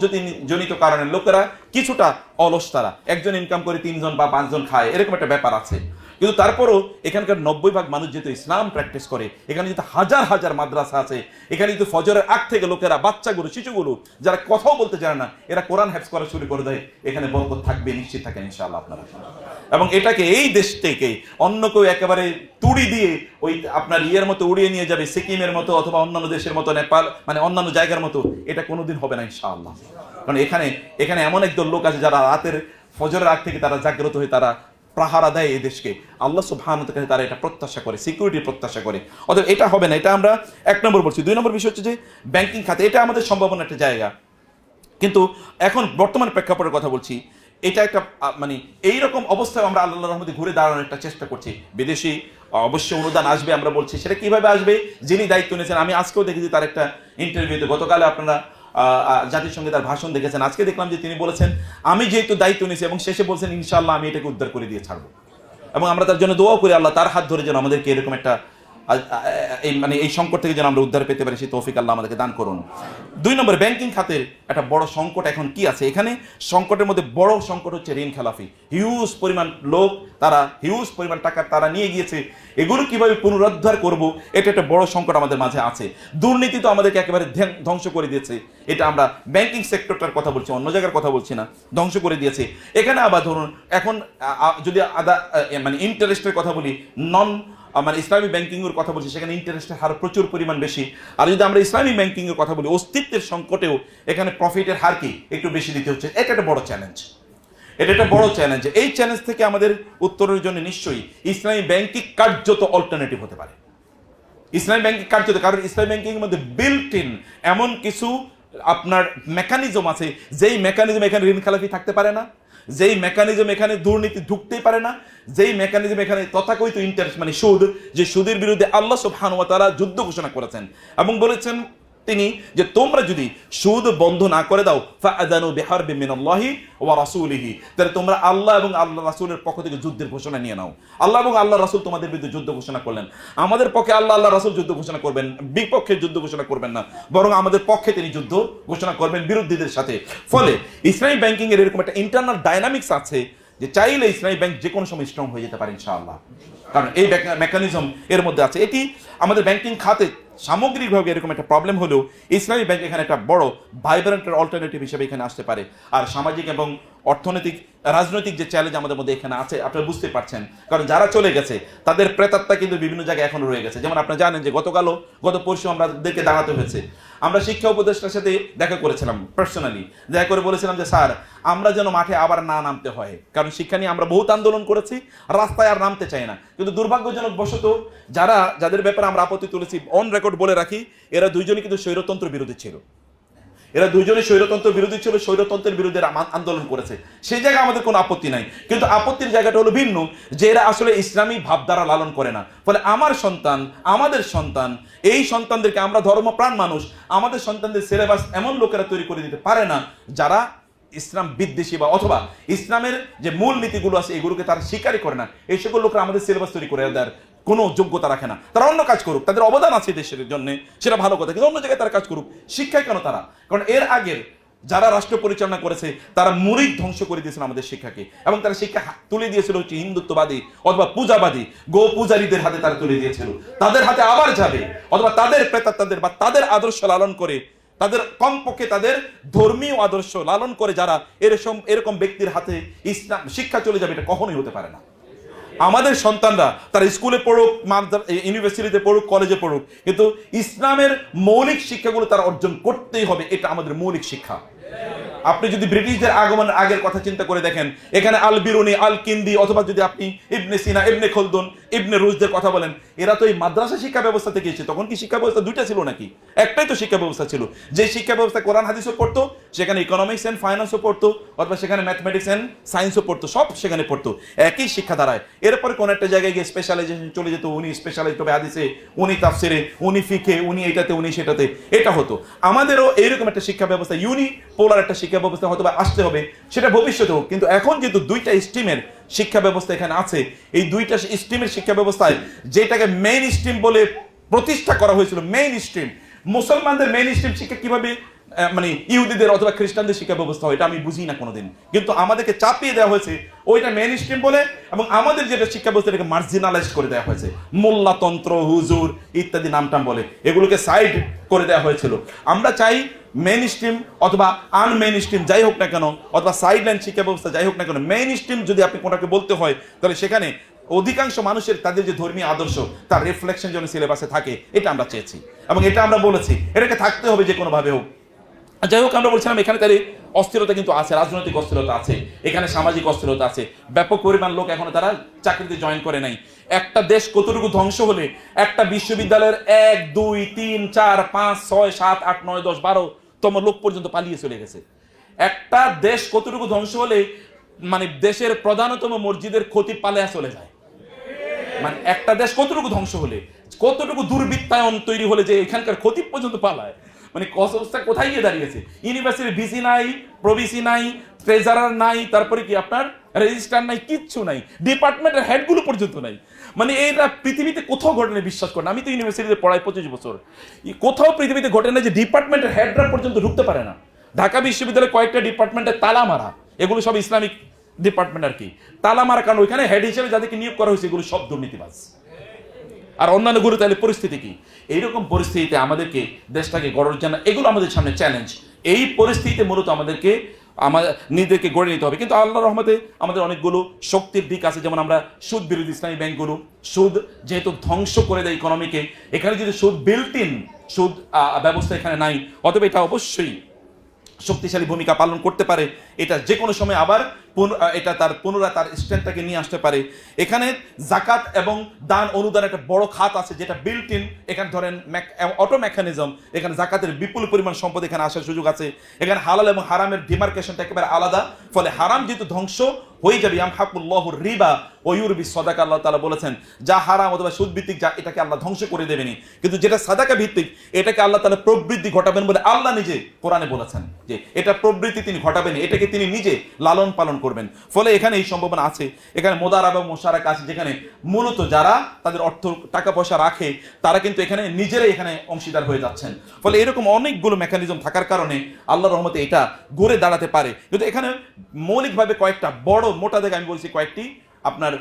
জনিত কারণে লোকেরা কিছুটা অলস, তারা একজন ইনকাম করে 3 জন বা 5 জন খায়, এরকম একটা ব্যাপার আছে। কিন্তু তারপরও এখানকার 90% মানুষ যেহেতু ইসলাম প্র্যাকটিস করে, এখানে যেহেতু হাজার হাজার মাদ্রাসা আছে, এখানে যেহেতু ফজরের আগ থেকে লোকেরা, বাচ্চাগুলো, শিশুগুলো যারা কথাও বলতে জানে না, এরা কোরআন হেফজ করা শুরু করে দেয়, এখানে বরকত থাকবে, নিশ্চিত থাকেন ইনশাআল্লাহ আপনারা। এবং এটাকে এই দেশ থেকে অন্য কেউ একেবারে তুড়ি দিয়ে ওই আপনার ইয়ের মতো উড়িয়ে নিয়ে যাবে, সিকিমের মতো অথবা অন্যান্য দেশের মতো, নেপাল মানে অন্যান্য জায়গার মতো, এটা কোনোদিন হবে না ইনশাআল্লাহ। কারণ এখানে এমন একদল লোক আছে যারা রাতের ফজরের আগ থেকে তারা জাগ্রত হয়ে তারা পাহারা দেয় এই দেশকে। আল্লাহ সুবহানাহু ওয়া তাআলা তারা এটা প্রত্যাশা করে, সিকিউরিটি প্রত্যাশা করে। অতএব এটা হবে না, এটা আমরা 1 নম্বর বলছি। 2 নম্বর বিষয় হচ্ছে যে ব্যাংকিং খাতে এটা আমাদের সম্ভাবনার একটা জায়গা, কিন্তু এখন বর্তমান প্রেক্ষাপটের কথা বলছি। এটা একটা মানে এইরকম অবস্থায় আমরা আল্লাহর রহমতে ঘুরে দাঁড়ানোর একটা চেষ্টা করছি। বিদেশি অবশ্যই অনুদান আসবে, আমরা বলছি সেটা কিভাবে আসবে, যিনি দায়িত্ব নিয়েছেন। আমি আজকেও দেখেছি তার একটা ইন্টারভিউতে, গতকালে আপনারা জাতিসংঘে তার ভাষণ দেখেছেন, আজকে দেখলাম যে তিনি বলেছেন আমি যেহেতু দায়িত্ব নিয়েছি, এবং শেষে বলছেন ইনশাআল্লাহ আমি এটাকে উদ্ধার করে দিয়ে ছাড়বো। এবং আমরা তার জন্য দোয়া করি, আল্লাহ তার হাত ধরে যেন আমাদেরকে এরকম একটা এই সংকট থেকে যেন আমরা উদ্ধার পেতে পারি, সেই তৌফিক আল্লাহ আমাদেরকে দান করুন। 2 নম্বর, ব্যাংকিং খাতের একটা বড় সংকট এখন কি আছে এখানে। সংকটের মধ্যে বড় সংকট হচ্ছে ঋণ খেলাফি। হিউজ পরিমাণ লোক, তারা হিউজ পরিমাণ টাকা তারা নিয়ে গিয়েছে, এগুলো কিভাবে পুনরুদ্ধার করব, এটা একটা বড় সংকট আমাদের মাঝে আছে। দুর্নীতি তো আমাদেরকে একেবারে ধ্বংস করে দিয়েছে। এটা আমরা ব্যাংকিং সেক্টরটার কথা বলছি, অন্য জায়গার কথা বলছি না, ধ্বংস করে দিয়েছে। এখানে আবার ধরুন এখন যদি মানে ইন্টারেস্টের কথা বলি, মানে ইসলামী ব্যাংকিং এর কথা বলছি, সেখানে ইন্টারেস্টের হার প্রচুর পরিমাণ বেশি। আর যদি আমরা ইসলামী ব্যাংকিং এর কথা বলি, অস্তিত্বের সংকটেও এখানে প্রফিটের হারকে একটু বেশি দিতে হচ্ছে। এটা একটা বড় চ্যালেঞ্জ, এটা একটা বড় চ্যালেঞ্জ। এই চ্যালেঞ্জ থেকে আমাদের উত্তরের জন্য নিশ্চয়ই ইসলামী ব্যাংকিং কার্যত অল্টারনেটিভ হতে পারে। ইসলামী ব্যাংকিং কার্যত, কারণ ইসলামী ব্যাংকিং এর মধ্যে বিল্ট ইন এমন কিছু আপনার মেকানিজম আছে, যেই মেকানিজম এখানে ঋণ খেলাফি থাকতে পারে না, যেই মেকানিজম এখানে দুর্নীতি ঢুকতেই পারে না, যেই মেকানিজম এখানে তথাকথিত ইন্টারেস্ট মানে সুদ, যে সুদের বিরুদ্ধে আল্লাহ সুবহানাহু ওয়া তাআলা যুদ্ধ ঘোষণা করেছেন এবং বলেছেন তিনি যে তোমরা যদি সুদ বন্ধ না করে দাও ফাআযানু বিহারবিন মিনাল্লাহি ওয়া রাসূলিহি, তাহলে তোমরা আল্লাহ এবং আল্লাহ রাসূলের পক্ষ থেকে যুদ্ধের ঘোষণা নিয়ে নাও। আল্লাহ এবং আল্লাহ রাসূল তোমাদের বিরুদ্ধে যুদ্ধ ঘোষণা করলেন। আমাদের পক্ষে আল্লাহ রাসূল যুদ্ধ ঘোষণা করবেন, বিপক্ষে যুদ্ধ ঘোষণা করবেন না, বরং আমাদের পক্ষে তিনি যুদ্ধ ঘোষণা করবেন বিরোধীদের সাথে। ফলে ইসলামী ব্যাংকিং এর এরকম একটা ইন্টারনাল ডাইনামিক্স আছে যে চাইলে ইসলামী ব্যাংক যে কোনো সময় স্ট্রং হয়ে যেতে পারে ইনশাআল্লাহ, কারণ এই মেকানিজম এর মধ্যে আছে। এটি আমাদের ব্যাংকিং খাতে সামগ্রিকভাবে এরকম একটা প্রবলেম হলেও ইসলামী ব্যাংক এখানে একটা বড় ভাইব্রেন্ট অল্টারনেটিভ হিসেবে এখানে আসতে পারে। আর সামাজিক এবং অর্থনৈতিক রাজনৈতিক যে চ্যালেঞ্জ আমাদের মধ্যে এখানে আছে আপনারা বুঝতে পারছেন, কারণ যারা চলে গেছে তাদের প্রেতাত্মা কিন্তু বিভিন্ন জায়গায় এখনো রয়ে গেছে। যেমন আপনারা জানেন যে গত পরশু আমাদেরকে দাঁড়াতে হয়েছে, আমরা শিক্ষা উপদেষ্টার সাথে দেখা করেছিলাম, পার্সোনালি দেখা করে বলেছিলাম যে স্যার আমরা যেন মাঠে আবার না নামতে হয়, কারণ শিক্ষা নিয়ে আমরা বহুত আন্দোলন করেছি, রাস্তায় আর নামতে চাই না। কিন্তু দুর্ভাগ্যজনক বশত যাদের ব্যাপারে আমরা আপত্তি তুলেছি, অন রেকর্ড বলে রাখি, এরা দুইজনই কিন্তু স্বৈরতন্ত্র বিরোধী ছিল। এরা দুইজনই স্বৈরতন্ত্র বিরোধী ছিল, স্বৈরতন্ত্রের বিরুদ্ধে আন্দোলন করেছে। সেই জায়গায় আমাদের কোনো আপত্তি নাই, কিন্তু আপত্তির জায়গাটা হলো ভিন্ন, যে এরা আসলে ইসলামী ভাবধারা লালন করে না। ফলে আমাদের সন্তান এই সন্তানদেরকে, আমরা ধর্মপ্রাণ মানুষ, আমাদের সন্তানদের সিলেবাস এমন লোকেরা তৈরি করে দিতে পারে না যারা ইসলাম বিদ্বেষী বা অথবা ইসলামের যে মূল নীতিগুলো আছে এগুলোকে তারা স্বীকারই করে না। এই সকল লোকরা আমাদের সিলেবাস তৈরি করে দেওয়ার কোনো যোগ্যতা রাখে না। তারা অন্য কাজ করুক, তাদের অবদান আছে দেশের জন্য, সেটা ভালো কথা, কিন্তু অন্য জায়গায় তারা কাজ করুক। শিক্ষায় কেন তারা? কারণ এর আগের যারা রাষ্ট্র পরিচালনা করেছে তারা মুরিদ ধ্বংস করে দিয়েছিল আমাদের শিক্ষাকে, এবং তারা শিক্ষা তুলে দিয়েছিল হচ্ছে হিন্দুত্ববাদী অথবা পূজাবাদী গো পূজারীদের হাতে তারা তুলে দিয়েছিল। তাদের হাতে আবার যাবে, অথবা তাদের প্রেতাত্মাদের বা তাদের আদর্শ লালন করে, তাদের কমপক্ষে তাদের ধর্মীয় আদর্শ লালন করে যারা এরকম ব্যক্তির হাতে ইসলাম শিক্ষা চলে যাবে, এটা কখনোই হতে পারে না। আমাদের সন্তানরা তারা স্কুলে পড়ুক, ইউনিভার্সিটিতে পড়ুক, কলেজে পড়ুক, কিন্তু ইসলামের মৌলিক শিক্ষাগুলো তারা অর্জন করতেই হবে, এটা আমাদের মৌলিক শিক্ষা। আপনি যদি ব্রিটিশদের আগমনের আগের কথা চিন্তা করে দেখেন, এখানে আল বিরুনি, আল কিন্দি, অথবা যদি আপনি ইবনে সিনা, ইবনে খলদুন, ইবনে রুশদের কথা বলেন, এরা তো এই মাদ্রাসা শিক্ষা ব্যবস্থা থেকে এসেছে। তখন কি শিক্ষা ব্যবস্থা দুইটা ছিল নাকি? একটাই তো শিক্ষা ব্যবস্থা ছিল। যে শিক্ষা ব্যবস্থা কোরআন হাদিসও পড়তো, সেখানে ইকোনমিক্স এন্ড ফাইন্যান্সও পড়তো, অথবা সেখানে ম্যাথমেটিক্স এন্ড সায়েন্সও পড়তো, সব সেখানে পড়তো একই শিক্ষা দ্বারায়। এরপরে কোন একটা জায়গায় গিয়ে স্পেশালাইজেশন চলে যেত, উনি স্পেশালাইজ হবে হাদিসে, উনি তাফসিরে, উনি ফিকে, উনি এটাতে, উনি সেটাতে, এটা হতো। আমাদেরও এইরকম একটা শিক্ষা ব্যবস্থা, পোলার একটা শিক্ষা ব্যবস্থা হয়তো বা আসতে হবে, সেটা ভবিষ্যতে হোক। কিন্তু এখন যেহেতু দুইটা স্ট্রিমের শিক্ষা ব্যবস্থা এখানে আছে, এই দুইটা স্ট্রিমের শিক্ষা ব্যবস্থায় যেটাকে মেইন স্ট্রিম বলে প্রতিষ্ঠা করা হয়েছিল, মেইন স্ট্রিম, মুসলমানদের মেইন স্ট্রিম শিক্ষা কিভাবে মানে ইহুদিদের অথবা খ্রিস্টানদের শিক্ষা ব্যবস্থা হয়, এটা আমি বুঝি না কোনোদিন। কিন্তু আমাদেরকে চাপিয়ে দেওয়া হয়েছে ওইটা মেইন স্ট্রিম বলে, এবং আমাদের যেটা শিক্ষা ব্যবস্থা এটাকে মার্জিনালাইজ করে দেওয়া হয়েছে, মোল্লাতন্ত্র, হুজুর ইত্যাদি নামটাম বলে এগুলোকে সাইড করে দেওয়া হয়েছিল। আমরা চাই মেইন স্ট্রিম অথবা আনমেইন স্ট্রিম যাই হোক না কেন, অথবা সাইডলাইন শিক্ষা ব্যবস্থা যাই হোক না কেন, মেইন স্ট্রিম যদি আপনি কোনোটাকে বলতে হয়, তাহলে সেখানে অধিকাংশ মানুষের তাদের যে ধর্মীয় আদর্শ তার রিফ্লেকশন যেন সিলেবাসে থাকে, এটা আমরা চেয়েছি এবং এটা আমরা বলেছি এটাকে থাকতে হবে যে কোনোভাবে হোক। যাই হোক, আমরা বলছিলাম এখানে তাদের অস্থিরতা কিন্তু আছে, রাজনৈতিক অস্থিরতা আছে, এখানে সামাজিক অস্থিরতা আছে। ব্যাপক পরিমাণ লোক এখনো তারা চাকরিতে জয়েন করে নাই। একটা দেশ কতটুকু ধ্বংস হলে একটা বিশ্ববিদ্যালয়ের 1, 2, 3, 4, 5, 6, 7, 8, 9, 10, 12তম লোক পর্যন্ত পালিয়ে চলে গেছে। একটা দেশ কতটুকু ধ্বংস হলে মানে দেশের প্রধানতম মসজিদের খতিব পালিয়ে চলে যায়। মানে একটা দেশ কতটুকু ধ্বংস হলে, কতটুকু দুর্বৃত্তায়ন তৈরি হলে যে এখানকার খতিব পর্যন্ত পালায়, মানে অবস্থা কোথায় গিয়ে দাঁড়িয়েছে। ইউনিভার্সিটির ভিসি নাই, প্রভিসি নাই, ট্রেজারার নাই, তারপরে কি আপনার রেজিস্ট্রার নাই, কিচ্ছু নাই, ডিপার্টমেন্টের হেডগুলো পর্যন্ত নাই। মানে এইটা পৃথিবীতে কোথাও ঘটে না, বিশ্বাস করেন। আমি তো ইউনিভার্সিটিতে পড়াই 25 বছর, কোথাও পৃথিবীতে ঘটে না যে ডিপার্টমেন্টের হেডরা পর্যন্ত ঢুকতে পারে না। ঢাকা বিশ্ববিদ্যালয়ে কয়েকটা ডিপার্টমেন্টে তালা মারা, এগুলো সব ইসলামিক ডিপার্টমেন্ট আর কি। তালা মারা কারণ ওইখানে হেড হিসেবে যাদেরকে নিয়োগ করা হয়েছে এগুলো সব দুর্নীতিবাজ। আর অন্যান্য গুরু তাহলে পরিস্থিতি কি? এইরকম পরিস্থিতিতে আমাদেরকে দেশটাকে গড়ার জন্য এগুলো আমাদের সামনে চ্যালেঞ্জ। এই পরিস্থিতিতে মূলত আমাদেরকে নিজেদেরকে গড়ে নিতে হবে। কিন্তু আল্লাহর রহমতে আমাদের অনেকগুলো শক্তির দিক আছে, যেমন আমরা সুদ বিরোধী ইসলামী ব্যাংকগুলো, সুদ যেহেতু ধ্বংস করে দেয় ইকোনমিকে, এখানে যদি সুদ বিল্ট ইন সুদ ব্যবস্থা এখানে নাই, অতএব এটা অবশ্যই শক্তিশালী ভূমিকা পালন করতে পারে। এটা যে কোনো সময় আবার এটা তার পুনরায় তার স্ট্রেংথটাকে নিয়ে আসতে পারে। এখানে জাকাত এবং দান অনুদান একটা বড় খাত আছে যেটা বিল্ট ইন, এখানে ধরেন অটো মেকানিজম, এখানে জাকাতের বিপুল পরিমাণ সম্পদ এখানে আসার সুযোগ আছে। এখানে হালাল এবং হারামের ডিমার্কেশনটা একেবারে আলাদা, ফলে হারাম যেহেতু ধ্বংস হয়ে যাবে, ইয়ামহাকুল্লাহুর রিবা ওয়া ইউরবি সাদাকা, আল্লাহ তাআলা বলেছেন যা হারাম অথবা সুদ ভিত্তিক যা, এটাকে আল্লাহ ধ্বংস করে দেবেনি, কিন্তু যেটা সাদাকা ভিত্তিক এটাকে আল্লাহ তাআলা প্রবৃদ্ধি ঘটাবেন বলে আল্লাহ নিজে কোরআনে বলেছেন যে এটা প্রবৃদ্ধি তিনি ঘটাবেন, এটাকে তিনি নিজে লালন পালন করবেন। ফলে এখানে এই সম্ভাবনা আছে। এখানে মোদারাবা এবং মোশারাকা আছে, যেখানে মূলত যারা তাদের অর্থ টাকা পয়সা রাখে তারা কিন্তু এখানে নিজেরাই এখানে অংশীদার হয়ে যাচ্ছেন। ফলে এরকম অনেকগুলো মেকানিজম থাকার কারণে আল্লাহর রহমতে এটা ঘুরে দাঁড়াতে পারে। কিন্তু এখানে মৌলিকভাবে কয়েকটা বড় মোটা দিকে আমি বলছি কয়েকটি আপনার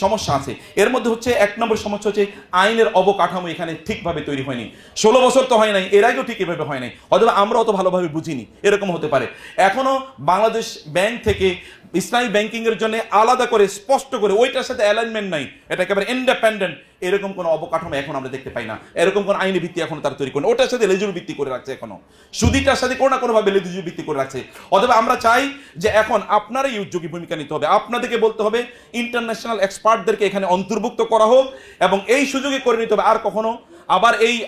সমস্যা আছে। এর মধ্যে হচ্ছে 1 নম্বর সমস্যা হচ্ছে আইনের অবকাঠামো এখানে ঠিকভাবে তৈরি হয়নি। 16 বছর তো হয় নাই, এর আগেও ঠিক এভাবে হয় নাই, অথবা আমরা অত ভালোভাবে বুঝিনি, এরকম হতে পারে। এখনো বাংলাদেশ ব্যাংক থেকে ইসলামী ব্যাংকিং এর জন্য আলাদা করে স্পষ্ট করে ওইটার সাথে অ্যালাইনমেন্ট নাই, এটা একেবারে ইন্ডিপেন্ডেন্ট, এরকম কোনো অবকাঠামো এখন আমরা দেখতে পাই না। এরকম কোন আইনি ভিত্তি এখন তারা তৈরি করে, ওটার সাথে লেজুর ভিত্তি করে রাখছে, এখনো সুদিটার সাথে কোনো না কোনো ভাবে লেজুর ভিত্তি করে রাখছে। অথবা আমরা চাই যে এখন আপনারাই উদ্যোগী ভূমিকা নিতে হবে, আপনাদেরকে বলতে হবে ইন্টারন্যাশনাল এক্সপার্টদেরকে এখানে অন্তর্ভুক্ত করা হোক এবং এই সুযোগে করে নিতে হবে। আর কখনো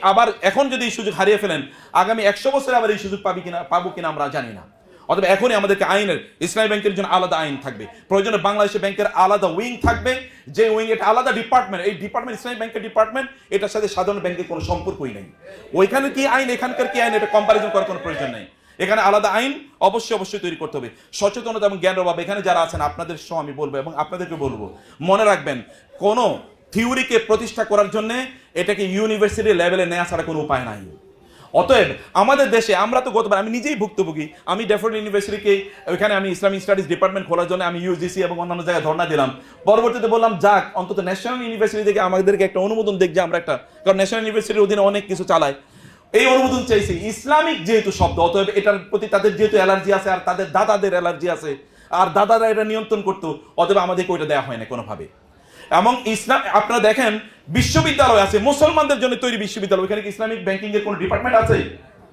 আবার এখন যদি এই সুযোগ হারিয়ে ফেলেন, আগামী 100 বছরে আবার এই সুযোগ পাবো কিনা আমরা জানি না। অথবা এখনই আমাদেরকে আইনের ইসলামী ব্যাংকের জন্য আলাদা আইন থাকবে, প্রয়োজনে বাংলাদেশের ব্যাংকের আলাদা উইং থাকবে, যে উইং এটা আলাদা ডিপার্টমেন্ট, এই ডিপার্টমেন্ট ইসলামী ব্যাংকের ডিপার্টমেন্ট, এটার সাথে সাধারণ ব্যাংকের কোনো সম্পর্কই নেই। ওইখানে কি আইন এখানকার কি আইন, এটা কম্পারিজন করার কোনো প্রয়োজন নেই। এখানে আলাদা আইন অবশ্যই তৈরি করতে হবে। সচেতনতা এবং জ্ঞানের অভাব এখানে যারা আছেন আপনাদের সহ আমি বলবো এবং আপনাদেরকে বলবো, মনে রাখবেন কোন থিওরিকে প্রতিষ্ঠা করার জন্য এটাকে ইউনিভার্সিটি লেভেলে নেওয়া ছাড়া কোনো উপায় নাই। অতএব আমাদের দেশে আমরা তো গতবার আমি নিজেই ভুক্তভোগী, আমি ড্যাফোডিল ইউনিভার্সিটিকে ওইখানে আমি ইসলামিক স্টাডিজ ডিপার্টমেন্ট খোলার জন্য আমি ইউজিসি এবং অন্যান্য জায়গায় ধর্ণা দিলাম। পরবর্তীতে বললাম যাক অন্তত ন্যাশনাল ইউনিভার্সিটি থেকে আমাদেরকে একটা অনুমোদন দেখ যে আমরা একটা, কারণ ন্যাশনাল ইউনিভার্সিটির অধীনে অনেক কিছু চালায়, এই অনুমোদন চাইছি। ইসলামিক যেহেতু শব্দ, অতএব এটার প্রতি তাদের যেহেতু অ্যালার্জি আছে আর তাদের দাদাদের অ্যালার্জি আছে আর দাদারা এটা নিয়ন্ত্রণ করতো, অতএব আমাদেরকে ওইটা দেওয়া হয় না কোনোভাবে। এবং ইসলাম আপনারা দেখেন বিশ্ববিদ্যালয় আছে মুসলমানদের জন্য তৈরি বিশ্ববিদ্যালয়, ওইখানে কি ইসলামিক ব্যাংকিং এর কোনো ডিপার্টমেন্ট আছে?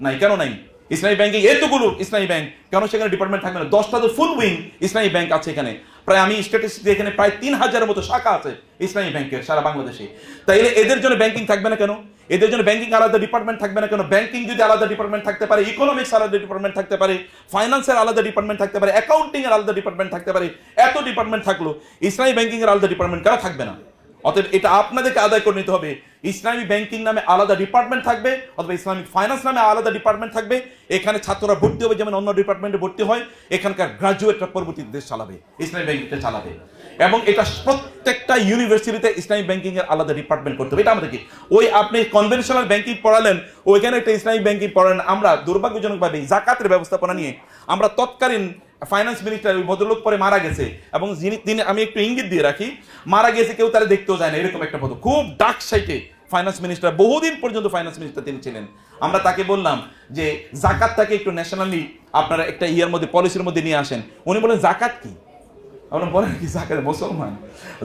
নাই। কেন নাই? ইসলামী ব্যাংকিং এতগুলো ইসলামী ব্যাংক, কেন সেখানে ডিপার্টমেন্ট থাকবে না? 10টা তো ফুল উইং ইসলামী ব্যাংক আছে এখানে। প্রায় আমি স্ট্যাটিস্টিক্স এখানে প্রায় 3000-এর মতো শাখা আছে ইসলামী ব্যাংকের সারা বাংলাদেশে। তাইলে এদের জন্য ব্যাংকিং থাকবে না কেন? এদের জন্য ব্যাংকিং আলাদা ডিপার্টমেন্ট থাকবে না কেন? ব্যাংকিং যদি আলাদা ডিপার্টমেন্ট থাকতে পারে, ইকোনমিক্স আলাদা ডিপার্টমেন্ট থাকতে পারে, ফাইন্যান্সের আলাদা ডিপার্টমেন্ট থাকতে পারে, অ্যাকাউন্টিং এর আলাদা ডিপার্টমেন্ট থাকতে পারে, এত ডিপার্টমেন্ট থাকলো, ইসলামী ব্যাংকিং এর আলাদা ডিপার্টমেন্ট কেন থাকবে না? অতএব এটা আপনাদেরকে আদায় করে নিতে হবে। ইসলামী ব্যাংকিং নামে আলাদা ডিপার্টমেন্ট থাকবে, অথবা ইসলামিক ফাইন্যান্স নামে আলাদা ডিপার্টমেন্ট থাকবে। এখানে ছাত্ররা ভর্তি হবে যেমন অন্য ডিপার্টমেন্টে ভর্তি হয়, এখানকার গ্রাজুয়েটরা পরবর্তী দেশ চালাবে, ইসলামী ব্যাংকিংটা চালাবে। এবং এটা প্রত্যেকটা ইউনিভার্সিটিতে ইসলামী ব্যাংকিং এর আলাদা ডিপার্টমেন্ট করতে হবে। এটা আমাদেরকে, ওই আপনি কনভেনশনাল ব্যাংকিং পড়ালেন, ওইখানে একটা ইসলামী ব্যাংকিং পড়ালেন। আমরা দুর্ভাগ্যজনকভাবে জাকাতের ব্যবস্থাপনা নিয়ে আমরা তৎকালীন ফাইন্যান্স মিনিস্টার ওই ভদ্রলোক পরে মারা গেছে, এবং তিনি, আমি একটু ইঙ্গিত দিয়ে রাখি, মারা গেছে, কেউ তারা দেখতেও যায় না, এরকম একটা পদ, খুব ডার্ক সাইটে ফাইন্যান্স মিনিস্টার, বহুদিন পর্যন্ত ফাইন্যান্স মিনিস্টার তিনি ছিলেন। আমরা তাকে বললাম যে জাকাতটাকে একটু ন্যাশনালি আপনারা একটা ইয়ার মধ্যে, পলিসির মধ্যে নিয়ে আসেন। উনি বলেন জাকাত কি? আমরা বলেন কি জাকাত? মুসলমান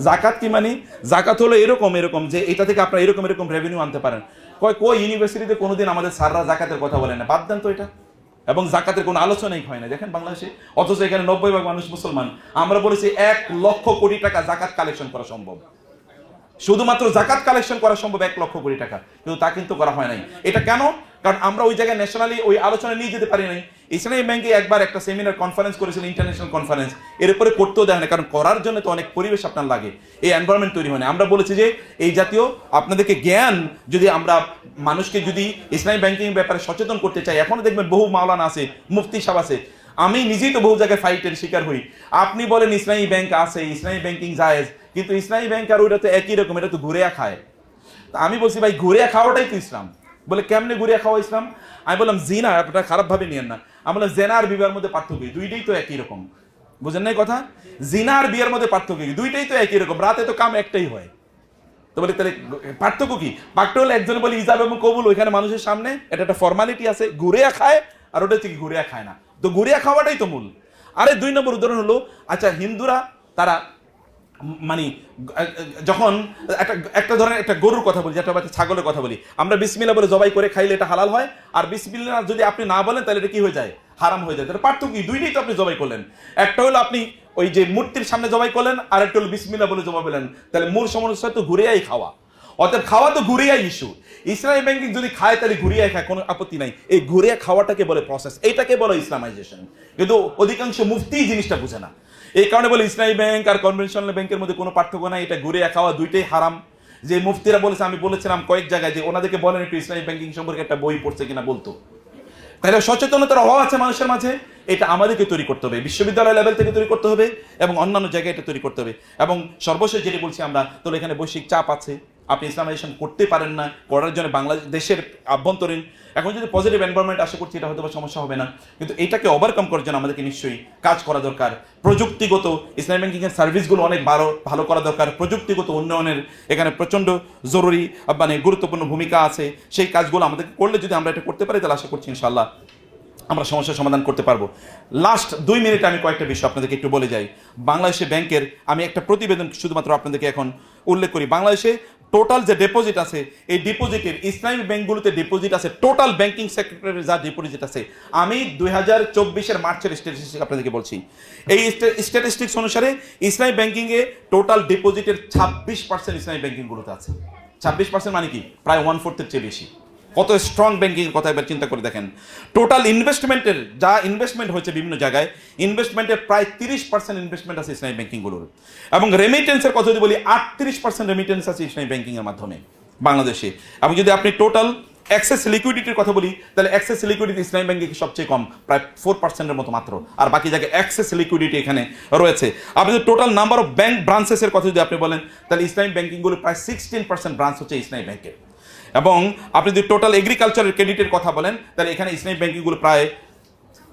জাকাত কি? মানে জাকাত হলো এরকম এরকম যে এটা থেকে আপনারা এরকম এরকম রেভিনিউ আনতে পারেন। কই ইউনিভার্সিটিতে কোনোদিন আমাদের স্যাররা জাকাতের কথা বলেন না, বাদ দেন তো এটা। এবং জাকাতের কোনো আলোচনাই হয় না দেখেন বাংলাদেশে, অথচ এখানে 90% মানুষ মুসলমান। আমরা বলেছি 1 লক্ষ কোটি টাকা জাকাত কালেকশন করা সম্ভব, শুধুমাত্র জাকাত কালেকশন করা সম্ভব 1 লক্ষ কোটি টাকা, কিন্তু তা কিন্তু করা হয় নাই। এটা কেন? কারণ আমরা ওই জায়গায় ন্যাশনালি ওই আলোচনা নিয়ে যেতে পারি নাই। ইসলামী ব্যাংকে একবার একটা সেমিনার কনফারেন্স করেছিল, ইন্টারন্যাশনাল কনফারেন্স, এর উপরে করতেও দেয় না, কারণ করার জন্য তো অনেক পরিবেশ আপনার লাগে, এই এনভায়রনমেন্ট তৈরি হয় না। আমরা বলেছি যে এই জাতীয় আপনাদেরকে জ্ঞান, যদি আমরা মানুষকে যদি ইসলামী ব্যাংকিং ব্যাপারে সচেতন করতে চাই, এখনো দেখবেন বহু মাওলানা আছে, মুফতি সাহেব আছে, আমি নিজেই তো বহু জায়গায় ফাইটের শিকার হই। আপনি বলেন ইসলামী ব্যাংক আছে, ইসলামী ব্যাংকিং জায়েজ, কিন্তু ইসলামী ব্যাংক আর ওইটা তো একই রকম, এটা তো ঘুরিয়া খায়। তা আমি বলছি ভাই ঘুরিয়া খাওয়াটাই তো ইসলাম। বলে কেমনে ঘুরিয়া খাওয়া ইসলাম? আমি বললাম জিনা, আপনারা খারাপ ভাবে নিয়েন না, আমি বললাম জেনা আর বিবাহের মধ্যে পার্থক্য, দুইটাই তো একই রকম। বুঝেন নাই কথা? জিনা আর বিয়ের মধ্যে পার্থক্য কি? দুইটাই তো একই রকম, রাতে তো কাম একটাই হয়। তো বলে তাহলে পার্থক্য কি? পার্থক্য হলে একজনে বলে ইজাব এবং কবুল, ওইখানে মানুষের সামনে এটা একটা ফর্মালিটি আছে, ঘুরিয়া খায়, আর ওটা হচ্ছে কি ঘুরিয়া খায় না। তো ঘুরিয়া খাওয়াটাই তো মূল। আরে 2 নম্বর উদাহরণ হলো, আচ্ছা হিন্দুরা তারা মানে যখন একটা ধরনের একটা গরুর কথা বলি, যেটা একটা ছাগলের কথা বলি, আমরা বিসমিল্লাহ বলে জবাই করে খাইলে এটা হালাল হয়, আর বিসমিল্লাহ যদি আপনি না বলেন তাহলে এটা কি হয়ে যায়? হারাম হয়ে যায়। তাহলে পার্থক্য কি? দুইটাই তো আপনি জবাই করলেন, একটা হলো আপনি ওই যে মূর্তির সামনে জবাই করলেন, আর একটা হলো বিসমিল্লাহ বলে জবাই করলেন, তাহলে মূল সমস্যা তো ঘুরিয়াই খাওয়া। অর্থাৎ খাওয়া তো ঘুরিয়াই ইস্যু। ইসলামী ব্যাংকিং যদি খায় তাহলে ঘুরিয়াই খায়, কোনো আপত্তি নাই। এই ঘুরিয়া খাওয়াটাকে বলে প্রসেস, এইটাকে বলে ইসলামাইজেশন। কিন্তু অধিকাংশ মুফতি জিনিসটা বুঝে না, এই কারণে বলে ইসলামী ব্যাংক আর কনভেনশনাল ব্যাংকের মধ্যে কোনো পার্থক্য নাই, এটা ঘুরিয়া খাওয়া দুইটাই হারাম। যে মুফতিরা বলেছে, আমি বলেছিলাম কয়েক জায়গায় যে ওনাদেরকে বলেন একটু ইসলামী ব্যাংকিং সম্পর্কে একটা বই পড়ছে কিনা বলতো। তাহলে সচেতনতার অভাব আছে মানুষের মাঝে, এটা আমাদেরকে তৈরি করতে হবে, বিশ্ববিদ্যালয় লেভেল থেকে তৈরি করতে হবে, এবং অন্যান্য জায়গায় এটা তৈরি করতে হবে। এবং সর্বশেষ যেটি বলছি আমরা, তো এখানে বৈশ্বিক চাপ আছে, আপনি ইসলামাইজেশন করতে পারেন না, করার জন্য বাংলাদেশের আভ্যন্তরীণ এখন যদি পজিটিভ এনভায়রনমেন্ট আশা করছি এটা হয়তো সমস্যা হবে না, কিন্তু এটাকে ওভারকাম করার জন্য আমাদেরকে নিশ্চয়ই কাজ করা দরকার। প্রযুক্তিগত ইসলামী ব্যাংকিংয়ের সার্ভিসগুলো অনেক ভালো করা দরকার, প্রযুক্তিগত উন্নয়নের এখানে প্রচণ্ড জরুরি মানে গুরুত্বপূর্ণ ভূমিকা আছে। সেই কাজগুলো আমাদের করলে যদি আমরা এটা করতে পারি, তাহলে আশা করছি ইনশাআল্লাহ আমরা সমস্যার সমাধান করতে পারবো। লাস্ট 2 মিনিটে আমি কয়েকটা বিষয় আপনাদেরকে একটু বলে যাই। বাংলাদেশে ব্যাংকের আমি একটা প্রতিবেদন শুধুমাত্র আপনাদেরকে এখন উল্লেখ করি। বাংলাদেশে টোটাল যে ডিপোজিট আছে, এই ডিপোজিটের ইসলামী ব্যাংকগুলোতে ডিপোজিট আছে, টোটাল ব্যাংকিং সেক্টরের যা ডিপোজিট আছে, আমি 2024-এর মার্চের স্ট্যাটিস্টিক্স আপনাদেরকে বলছি। এই স্ট্যাটিস্টিক্স অনুসারে ইসলামী ব্যাংকিংয়ে টোটাল ডিপোজিটের 26% ইসলামী ব্যাংকিংগুলোতে আছে। 26% মানে কি? প্রায় 1/4-এর চেয়ে বেশি। কত স্ট্রং ব্যাংকিং এর কথা এবার চিন্তা করে দেখেন। টোটাল ইনভেস্টমেন্টের যা ইনভেস্টমেন্ট হয়েছে বিভিন্ন জায়গায়, ইনভেস্টমেন্টের প্রায় 30% ইনভেস্টমেন্ট আছে ইসলামী ব্যাংকিংগুলোর। এবং রেমিটেন্সের কথা যদি বলি, 38% রেমিটেন্স আছে ইসলামী ব্যাংকিংয়ের মাধ্যমে বাংলাদেশে। এবং যদি আপনি টোটাল অ্যাক্সেস লিকুইডিটির কথা বলি, তাহলে অ্যাক্সেস লিকুইডিটি ইসলামী ব্যাংকে সবচেয়ে কম, প্রায় 4%-এর মতো মাত্র, আর বাকি জায়গায় অ্যাক্সেস লিকুইডিটি এখানে রয়েছে। আপনি যদি টোটাল নাম্বার অফ ব্যাংক ব্রাঞ্চেসের কথা যদি আপনি বলেন, তাহলে ইসলামী ব্যাংকিংগুলো প্রায় 16% ব্রাঞ্চ হচ্ছে ইসলামী ব্যাংকের। এবং আপনি যদি টোটাল এগ্রিকালচারের ক্রেডিটের কথা বলেন, তাহলে এখানে ইসলামী ব্যাংকিংগুলো প্রায়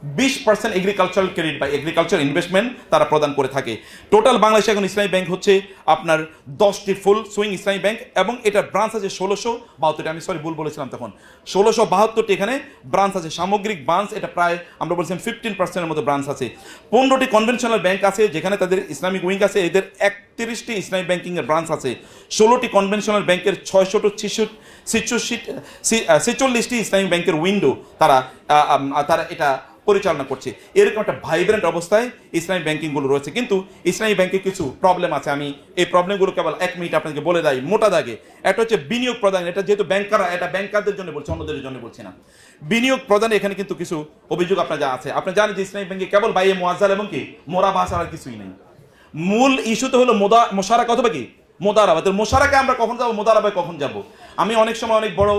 20% এগ্রিকালচারাল ক্রেডিট বা এগ্রিকালচার ইনভেস্টমেন্ট তারা প্রদান করে থাকে। টোটাল বাংলাদেশে এখন ইসলামী ব্যাংক হচ্ছে আপনার 10টি ফুল সুইং ইসলামী ব্যাংক, এবং এটার ব্রাঞ্চ আছে 1672টি। আমি সরি ভুল বলেছিলাম তখন, 1672টি এখানে ব্রাঞ্চ আছে। সামগ্রিক ব্রাঞ্চ এটা প্রায় আমরা বলছিলাম 15%-এর মতো ব্রাঞ্চ আছে। 15টি কনভেনশনাল ব্যাংক আছে যেখানে তাদের ইসলামিক উইং আছে। এদের 31টি ইসলামিক ব্যাংকিংয়ের ব্রাঞ্চ আছে। 16টি কনভেনশনাল ব্যাংকের 646টি ইসলামিক ব্যাংকের উইন্ডো তারা এটা পরিচালনা করছে। এরকম একটা ভাইব্রেন্ট অবস্থায় ইসলামী ব্যাংকিংগুলো রয়েছে। কিন্তু ইসলামী ব্যাংকে কিছু প্রবলেম আছে। আমি এই প্রবলেমগুলো কেবল 1 মিনিট আপনাকে বলে দেয় মোটা দাগে। একটা হচ্ছে বিনিয়োগ প্রদান, এটা যেহেতু ব্যাংকাররা, এটা ব্যাংকারদের জন্য বলছে, অন্যদের জন্য বলছি না। বিনিয়োগ প্রদানে এখানে কিন্তু কিছু অভিযোগ আপনার যা আছে। আপনি জানেন যে ইসলামী ব্যাংকে কেবল বাইয়ে মুআজ্জাল এবং কি মোরাবাহ ছাড়া কিছুই নেই। মূল ইস্যু তো হলো মোশারাকা অথবা কি মোদারাবা। তো মোশারাকা আমরা কখন যাবো, মোদারাবায় কখন যাব? আমি অনেক সময় অনেক বড়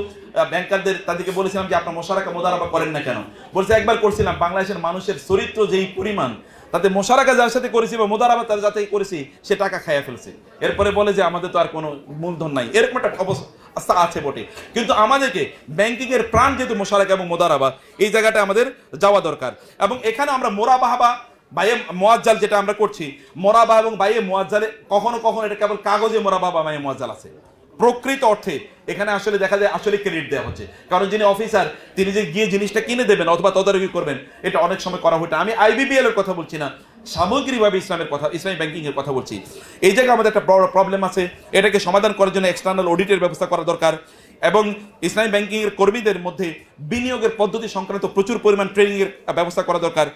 ব্যাংকারদের তাদেরকে বলেছিলাম যে আপনার মোশারাকা মোদারাবা করেন না কেন? বলছে একবার করছিলাম, বাংলাদেশের মানুষের চরিত্র যেই পরিমাণ, তাতে মোশারাকা যার সাথে করেছি বা মোদারাবা তার যাতে করেছি সে টাকা খাইয়া ফেলছে। এরপরে বলে যে আমাদের তো আর কোনো মূলধন নাই। এরকম একটা অবস্থা আছে বটে। কিন্তু আমাদেরকে ব্যাংকিং এর প্রাণ যেহেতু মোশারাকা এবং মোদারাবা, এই জায়গাটা আমাদের যাওয়া দরকার। এবং এখানে আমরা মোরাবাহ বা বাইয়ে মুআজ্জাল যেটা আমরা করছি, মোরাবাহ এবং বাইয়ে মুআজ্জালে কখনো কখনো এটা কেবল কাগজে মোরাবাহ বা বাইয়ে মুআজ্জাল আছে। প্রকৃত অর্থে এখানে আসলে দেখা যায় আসলে ক্রেডিট দেওয়া হচ্ছে, কারণ যিনি অফিসার তিনি যে গিয়ে জিনিসটা কিনে দেবেন অথবা তদারকি করবেন, এটা অনেক সময় করা হতো। আমি আইবিবিএল এর কথা বলছি না, সামগ্রিকভাবে ইসলামের কথা, ইসলামী ব্যাংকিং এর কথা বলছি। এই জায়গায় আমাদের একটা বড় প্রবলেম আছে। এটাকে সমাধান করার জন্য এক্সটার্নাল অডিটের ব্যবস্থা করা দরকার, এবং ইসলামী ব্যাংকিং এর কর্মীদের মধ্যে বিনিয়োগের পদ্ধতি সংক্রান্ত প্রচুর পরিমাণ ট্রেনিং এর ব্যবস্থা করা দরকার।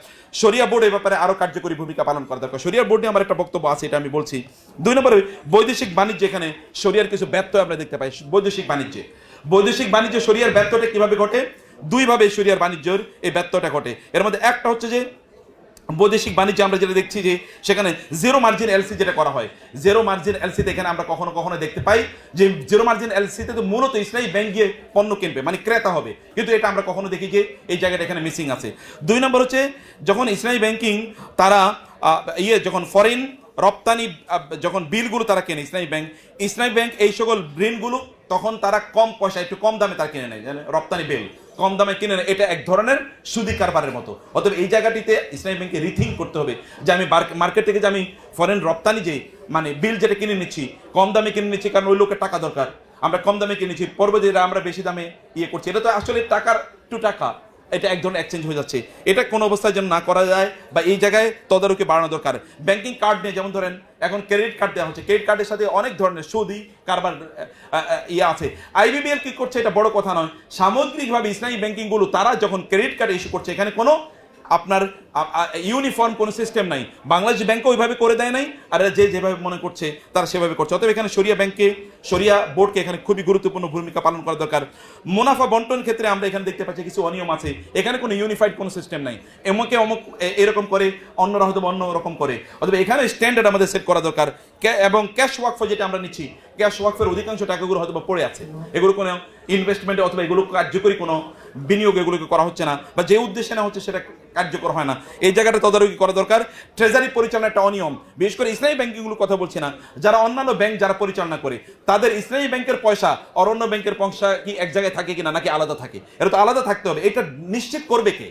শরিয়া বোর্ড এই ব্যাপারে আরো কার্যকরী ভূমিকা পালন করা দরকার। শরিয়া বোর্ডে আমার একটা বক্তব্য আছে, এটা আমি বলছি। 2 নম্বরে বৈদেশিক বাণিজ্য, এখানে শরিয়ার কিছু ব্যত্যয় আমরা দেখতে পাই। বৈদেশিক বাণিজ্যে শরিয়ার ব্যত্যয়টা কিভাবে ঘটে? 2 ভাবে শরিয়ার বাণিজ্যের এই ব্যত্যয়টা ঘটে। এর মধ্যে একটা হচ্ছে যে বৈদেশিক বাণিজ্যে আমরা যেটা দেখছি যে সেখানে জিরো মার্জিন এলসি যেটা করা হয়, জিরো মার্জিন এলসিতে এখানে আমরা কখনো কখনো দেখতে পাই যে জিরো মার্জিন এলসিতে তো মূলত ইসলামী ব্যাংক গিয়ে পণ্য কিনবে, মানে ক্রেতা হবে, কিন্তু এটা আমরা কখনো দেখি যে এই জায়গাটা এখানে মিসিং আছে। 2 নম্বর হচ্ছে যখন ইসলামী ব্যাংকিং তারা যখন ফরেন রপ্তানি যখন বিলগুলো তারা কেনে ইসলামী ব্যাংক এই সকল ঋণগুলো তখন তারা কম পয়সা একটু কম দামে তারা কিনে নেয়, রপ্তানি বিল কম দামে কিনে নেয়। এটা এক ধরনের সুদি কারবারের মতো। অতএব এই জায়গাটিতে ইসলামী ব্যাংকে রিথিঙ্ক করতে হবে যে আমি মার্কেট থেকে যে আমি ফরেন রপ্তানি যে মানে বিল যেটা কিনে নিচ্ছি, কম দামে কিনে নিচ্ছি কারণ ওই লোকের টাকা দরকার, আমরা কম দামে কিনে নিচ্ছি, পরবর্তীতে আমরা বেশি দামে করছি। এটা তো আসলে টাকার টু টাকা, এটা এক ধরনের এক্সচেঞ্জ হয়ে যাচ্ছে। এটা কোনো অবস্থায় যেন না করা যায়, বা এই জায়গায় তদারকি বাড়ানো দরকার। ব্যাংকিং কার্ড নিয়ে যেমন ধরেন এখন ক্রেডিট কার্ড দেওয়া হচ্ছে, ক্রেডিট কার্ডের সাথে অনেক ধরনের সুদি কারবার আছে। আইবিবিএল কি করছে এটা বড় কথা নয়, সামগ্রিকভাবে ইসলামী ব্যাংকিংগুলো তারা যখন ক্রেডিট কার্ড ইস্যু করছে এখানে কোনো আপনার ইউনিফর্ম কোনো সিস্টেম নাই। বাংলাদেশ ব্যাংকও ওইভাবে করে দেয় নাই, আর যেভাবে মনে করছে তারা সেভাবে করছে। অতএব এখানে শরিয়া বোর্ডকে এখানে খুবই গুরুত্বপূর্ণ ভূমিকা পালন করা দরকার। মুনাফা বন্টন ক্ষেত্রে আমরা এখানে দেখতে পাচ্ছি কিছু অনিয়ম আছে। এখানে কোনো ইউনিফাইড কোনো সিস্টেম নাই, অমুক এরকম করে, অন্যরা হয়তো অন্য রকম করে। অথবা এখানে স্ট্যান্ডার্ড আমাদের সেট করা দরকার। এবং ক্যাশ ওয়াকফ যেটা আমরা নিচ্ছি, ক্যাশ ওয়াকফের অধিকাংশ টাকাগুলো হয়তো পড়ে আছে, এগুলো কোনো ইনভেস্টমেন্টে অথবা এগুলো কার্যকরী কোনো বিনিয়োগ এগুলোকে করা হচ্ছে না, বা যে উদ্দেশ্যে না হচ্ছে সেটা কার্যকর হয় না। এই জায়গাটা তদারকি করা দরকার। ট্রেজারি পরিচালনা একটা অনিয়ম, বিশেষ করে ইসলামী ব্যাংকিংগুলোর কথা বলছি না, যারা অন্যান্য ব্যাংক যারা পরিচালনা করে তাদের ইসলামী ব্যাংকের পয়সা আর অন্য ব্যাংকের পয়সা কি এক জায়গায় থাকে কিনা, নাকি আলাদা থাকে? এটা তো আলাদা থাকতে হবে। এটা নিশ্চিত করবে কে?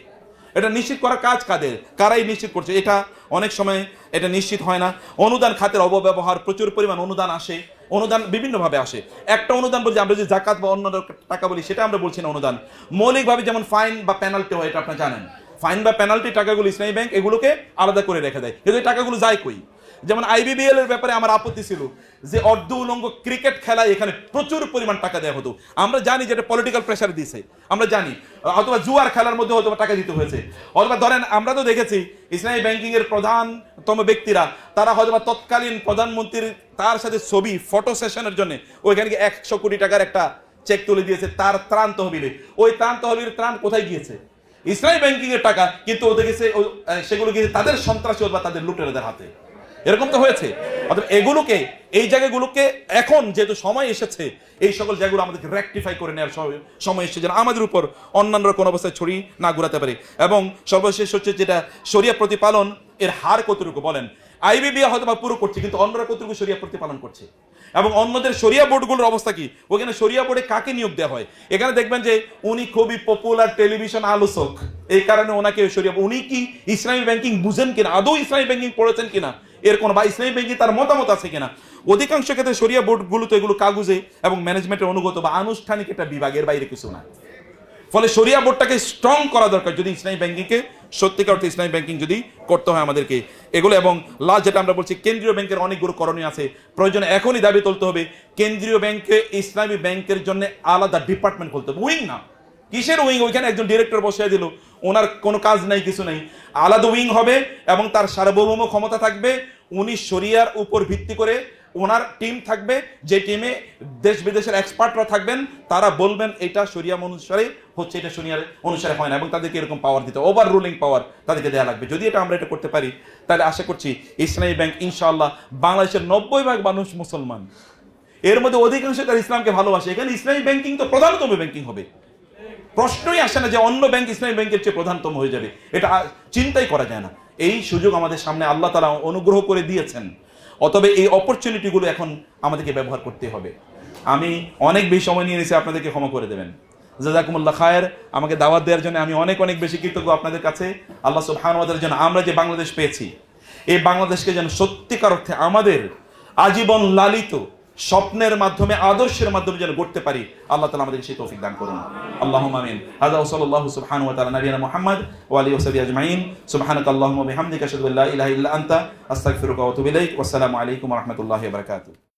এটা নিশ্চিত করার কাজ কাদের, কারাই নিশ্চিত করছে? এটা অনেক সময় এটা নিশ্চিত হয় না। অনুদান খাতের অপব্যবহার, প্রচুর পরিমাণ অনুদান আসে, অনুদান বিভিন্নভাবে আসে। একটা অনুদান বলছি আমরা যে জাকাত বা অন্য টাকা বলি সেটা আমরা বলছি না অনুদান। মৌলিকভাবে যেমন ফাইন বা পেনাল্টি হয়, এটা আপনারা জানেন। ফাইন বা পেনাল্টি টাকাগুলো ইসলামী ব্যাংক এগুলোকে আলাদা করে রেখে দেয়, কিন্তু এই টাকাগুলো যায় কই? যেমন আইবিবিএল এর ব্যাপারে আমার আপত্তি ছিল যে অর্ধ উলঙ্গ ক্রিকেট খেলায় এখানে প্রচুর পরিমাণ টাকা দেওয়া হতো। আমরা জানি যে এটা পলিটিক্যাল প্রেসার দিয়েছে, আমরা জানি, অথবা জুয়ার খেলার মধ্যে হয়তো টাকা দিতে হয়েছে, অথবা ধরেন আমরা তো দেখেছি ইসলামী ব্যাংকিং এর প্রধানতম ব্যক্তিরা তারা হয়তো তৎকালীন প্রধানমন্ত্রীর তার সাথে ছবি ফটো সেশনের জন্য ওইখানে 100 কোটি টাকার একটা চেক তুলে দিয়েছে তার ত্রাণ তহবিলে। ওই ত্রাণ তহবিলের ত্রাণ কোথায় গিয়েছে? ইসলামী ব্যাংকিং এর টাকা, কিন্তু ওদের গেছে সেগুলো গিয়েছে তাদের সন্ত্রাসী বা তাদের লুটেরাদের হাতে। এরকম তো হয়েছে। অর্থাৎ এগুলোকে, এই জায়গাগুলোকে এখন যেহেতু সময় এসেছে, এই সকল জায়গাগুলো আমাদেরকে রেকটিফাই করে নেওয়ার সময় এসেছে, যেন আমাদের উপর অন্যান্য কোন অবস্থায় ছড়ি না ঘুরাতে পারে। এবং সর্বশেষ হচ্ছে যেটা শরিয়া প্রতিপালন এর হার কতটুকু বলেন, আইবিবি হয়তো বা পুরো করছে, কিন্তু অন্যরা কতটুকু শরিয়া প্রতিপালন করছে। এবং অন্যদের শরিয়া বোর্ডগুলোর অবস্থা কি, ওখানে শরিয়া বোর্ডে কাকে নিয়োগ দেওয়া হয়? এখানে দেখবেন যে উনি খুবই পপুলার টেলিভিশন আলোচক, এই কারণে ওনাকে শরিয়া, উনি কি ইসলামী ব্যাংকিং বুঝেন কিনা, আদৌ ইসলামী ব্যাংকিং পড়েছেন কিনা, এর কোনো বা ইসলামী ব্যাংকিং তার মতামত আছে কিনা। অধিকাংশ ক্ষেত্রে শরিয়া বোর্ডগুলো তো এগুলো কাগজে এবং ম্যানেজমেন্টের অনুগত বা আনুষ্ঠানিক একটা বিভাগের বাইরে কিছু না। ফলে শরিয়া বোর্ডটাকে স্ট্রং করা দরকার যদি ইসলামী ব্যাংকিংকে সত্যিকার অর্থে ইসলামী ব্যাংকিং যদি করতে হয় আমাদেরকে এগুলো। এবং লাস্ট যেটা আমরা বলছি, কেন্দ্রীয় ব্যাংকের অনেকগুলো করণীয় আছে, প্রয়োজনে এখনই দাবি তুলতে হবে কেন্দ্রীয় ব্যাংকে ইসলামী ব্যাংকের জন্য আলাদা ডিপার্টমেন্ট খুলতে হবে। উইং না, কিসের উইং? ওইখানে একজন ডিরেক্টর বসিয়ে দিল, ওনার কোনো কাজ নাই, কিছু নাই, আলাদা উইং হবে এবং তার সার্বভৌম ক্ষমতা থাকবে। উনি শরিয়ার উপর ভিত্তি করে ওনার টিম থাকবে, যে টিমে দেশ বিদেশের এক্সপার্টরা থাকবেন, তারা বলবেন এটা শরিয়া অনুসারে হচ্ছে, এটা শরিয়ার অনুসারে হয় না, এবং তাদেরকে এরকম পাওয়ার দিতে, ওভার রুলিং পাওয়ার তাদেরকে দেওয়া লাগবে। যদি এটা আমরা এটা করতে পারি, তাহলে আশা করছি ইসলামী ব্যাংক ইনশাআল্লাহ, বাংলাদেশের 90% মানুষ মুসলমান, এর মধ্যে অধিকাংশ তারা ইসলামকে ভালোবাসে, এখানে ইসলামী ব্যাংকিং তো প্রধানতম ব্যাংকিং হবে। প্রশ্নই আসে না যে অন্য ব্যাংক ইসলামী ব্যাংকের চেয়ে প্রধানতম হয়ে যাবে, এটা চিন্তাই করা যায় না। এই সুযোগ আমাদের সামনে আল্লাহ তাআলা অনুগ্রহ করে দিয়েছেন, অতএব এই অপরচুনিটিগুলো এখন আমাদেরকে ব্যবহার করতে হবে। আমি অনেক বেশি সময় নিয়ে নিয়েছি, আপনাদেরকে ক্ষমা করে দেবেন। জাযাকুমুল্লাহ খায়ের। আমাকে দাওয়াত দেওয়ার জন্য আমি অনেক অনেক বেশি কৃতজ্ঞ আপনাদের কাছে। আল্লাহ সুবহানাহু ওয়া তাআলার জন্য আমরা যে বাংলাদেশ পেয়েছি, এই বাংলাদেশকে যেন সত্যিকার অর্থে আমাদের আজীবন লালিত স্বপ্নের মাধ্যমে, আদর্শের মাধ্যমে যেন গড়তে পারি, আল্লাহ তাআলা আমাদেরকে সেই তৌফিক দান করুন। আল্লাহুম্মা আমিন। হাযা ওয়া সাল্লাল্লাহু সুবহানাহু ওয়া তাআলা নবিয়ানা মুহাম্মদ ওয়া আলিহি ওয়া সাহবিহি আজমাইন। সুবহানাকাল্লাহুম্মা ওয়া বিহামদিকা আশহাদু আল্লা ইলাহা ইল্লা আনতা আস্তাগফিরুকা ওয়া আতুবু ইলাইক। ওয়াসসালামু আলাইকুম ওয়া রাহমাতুল্লাহি ওয়া বারাকাতুহু।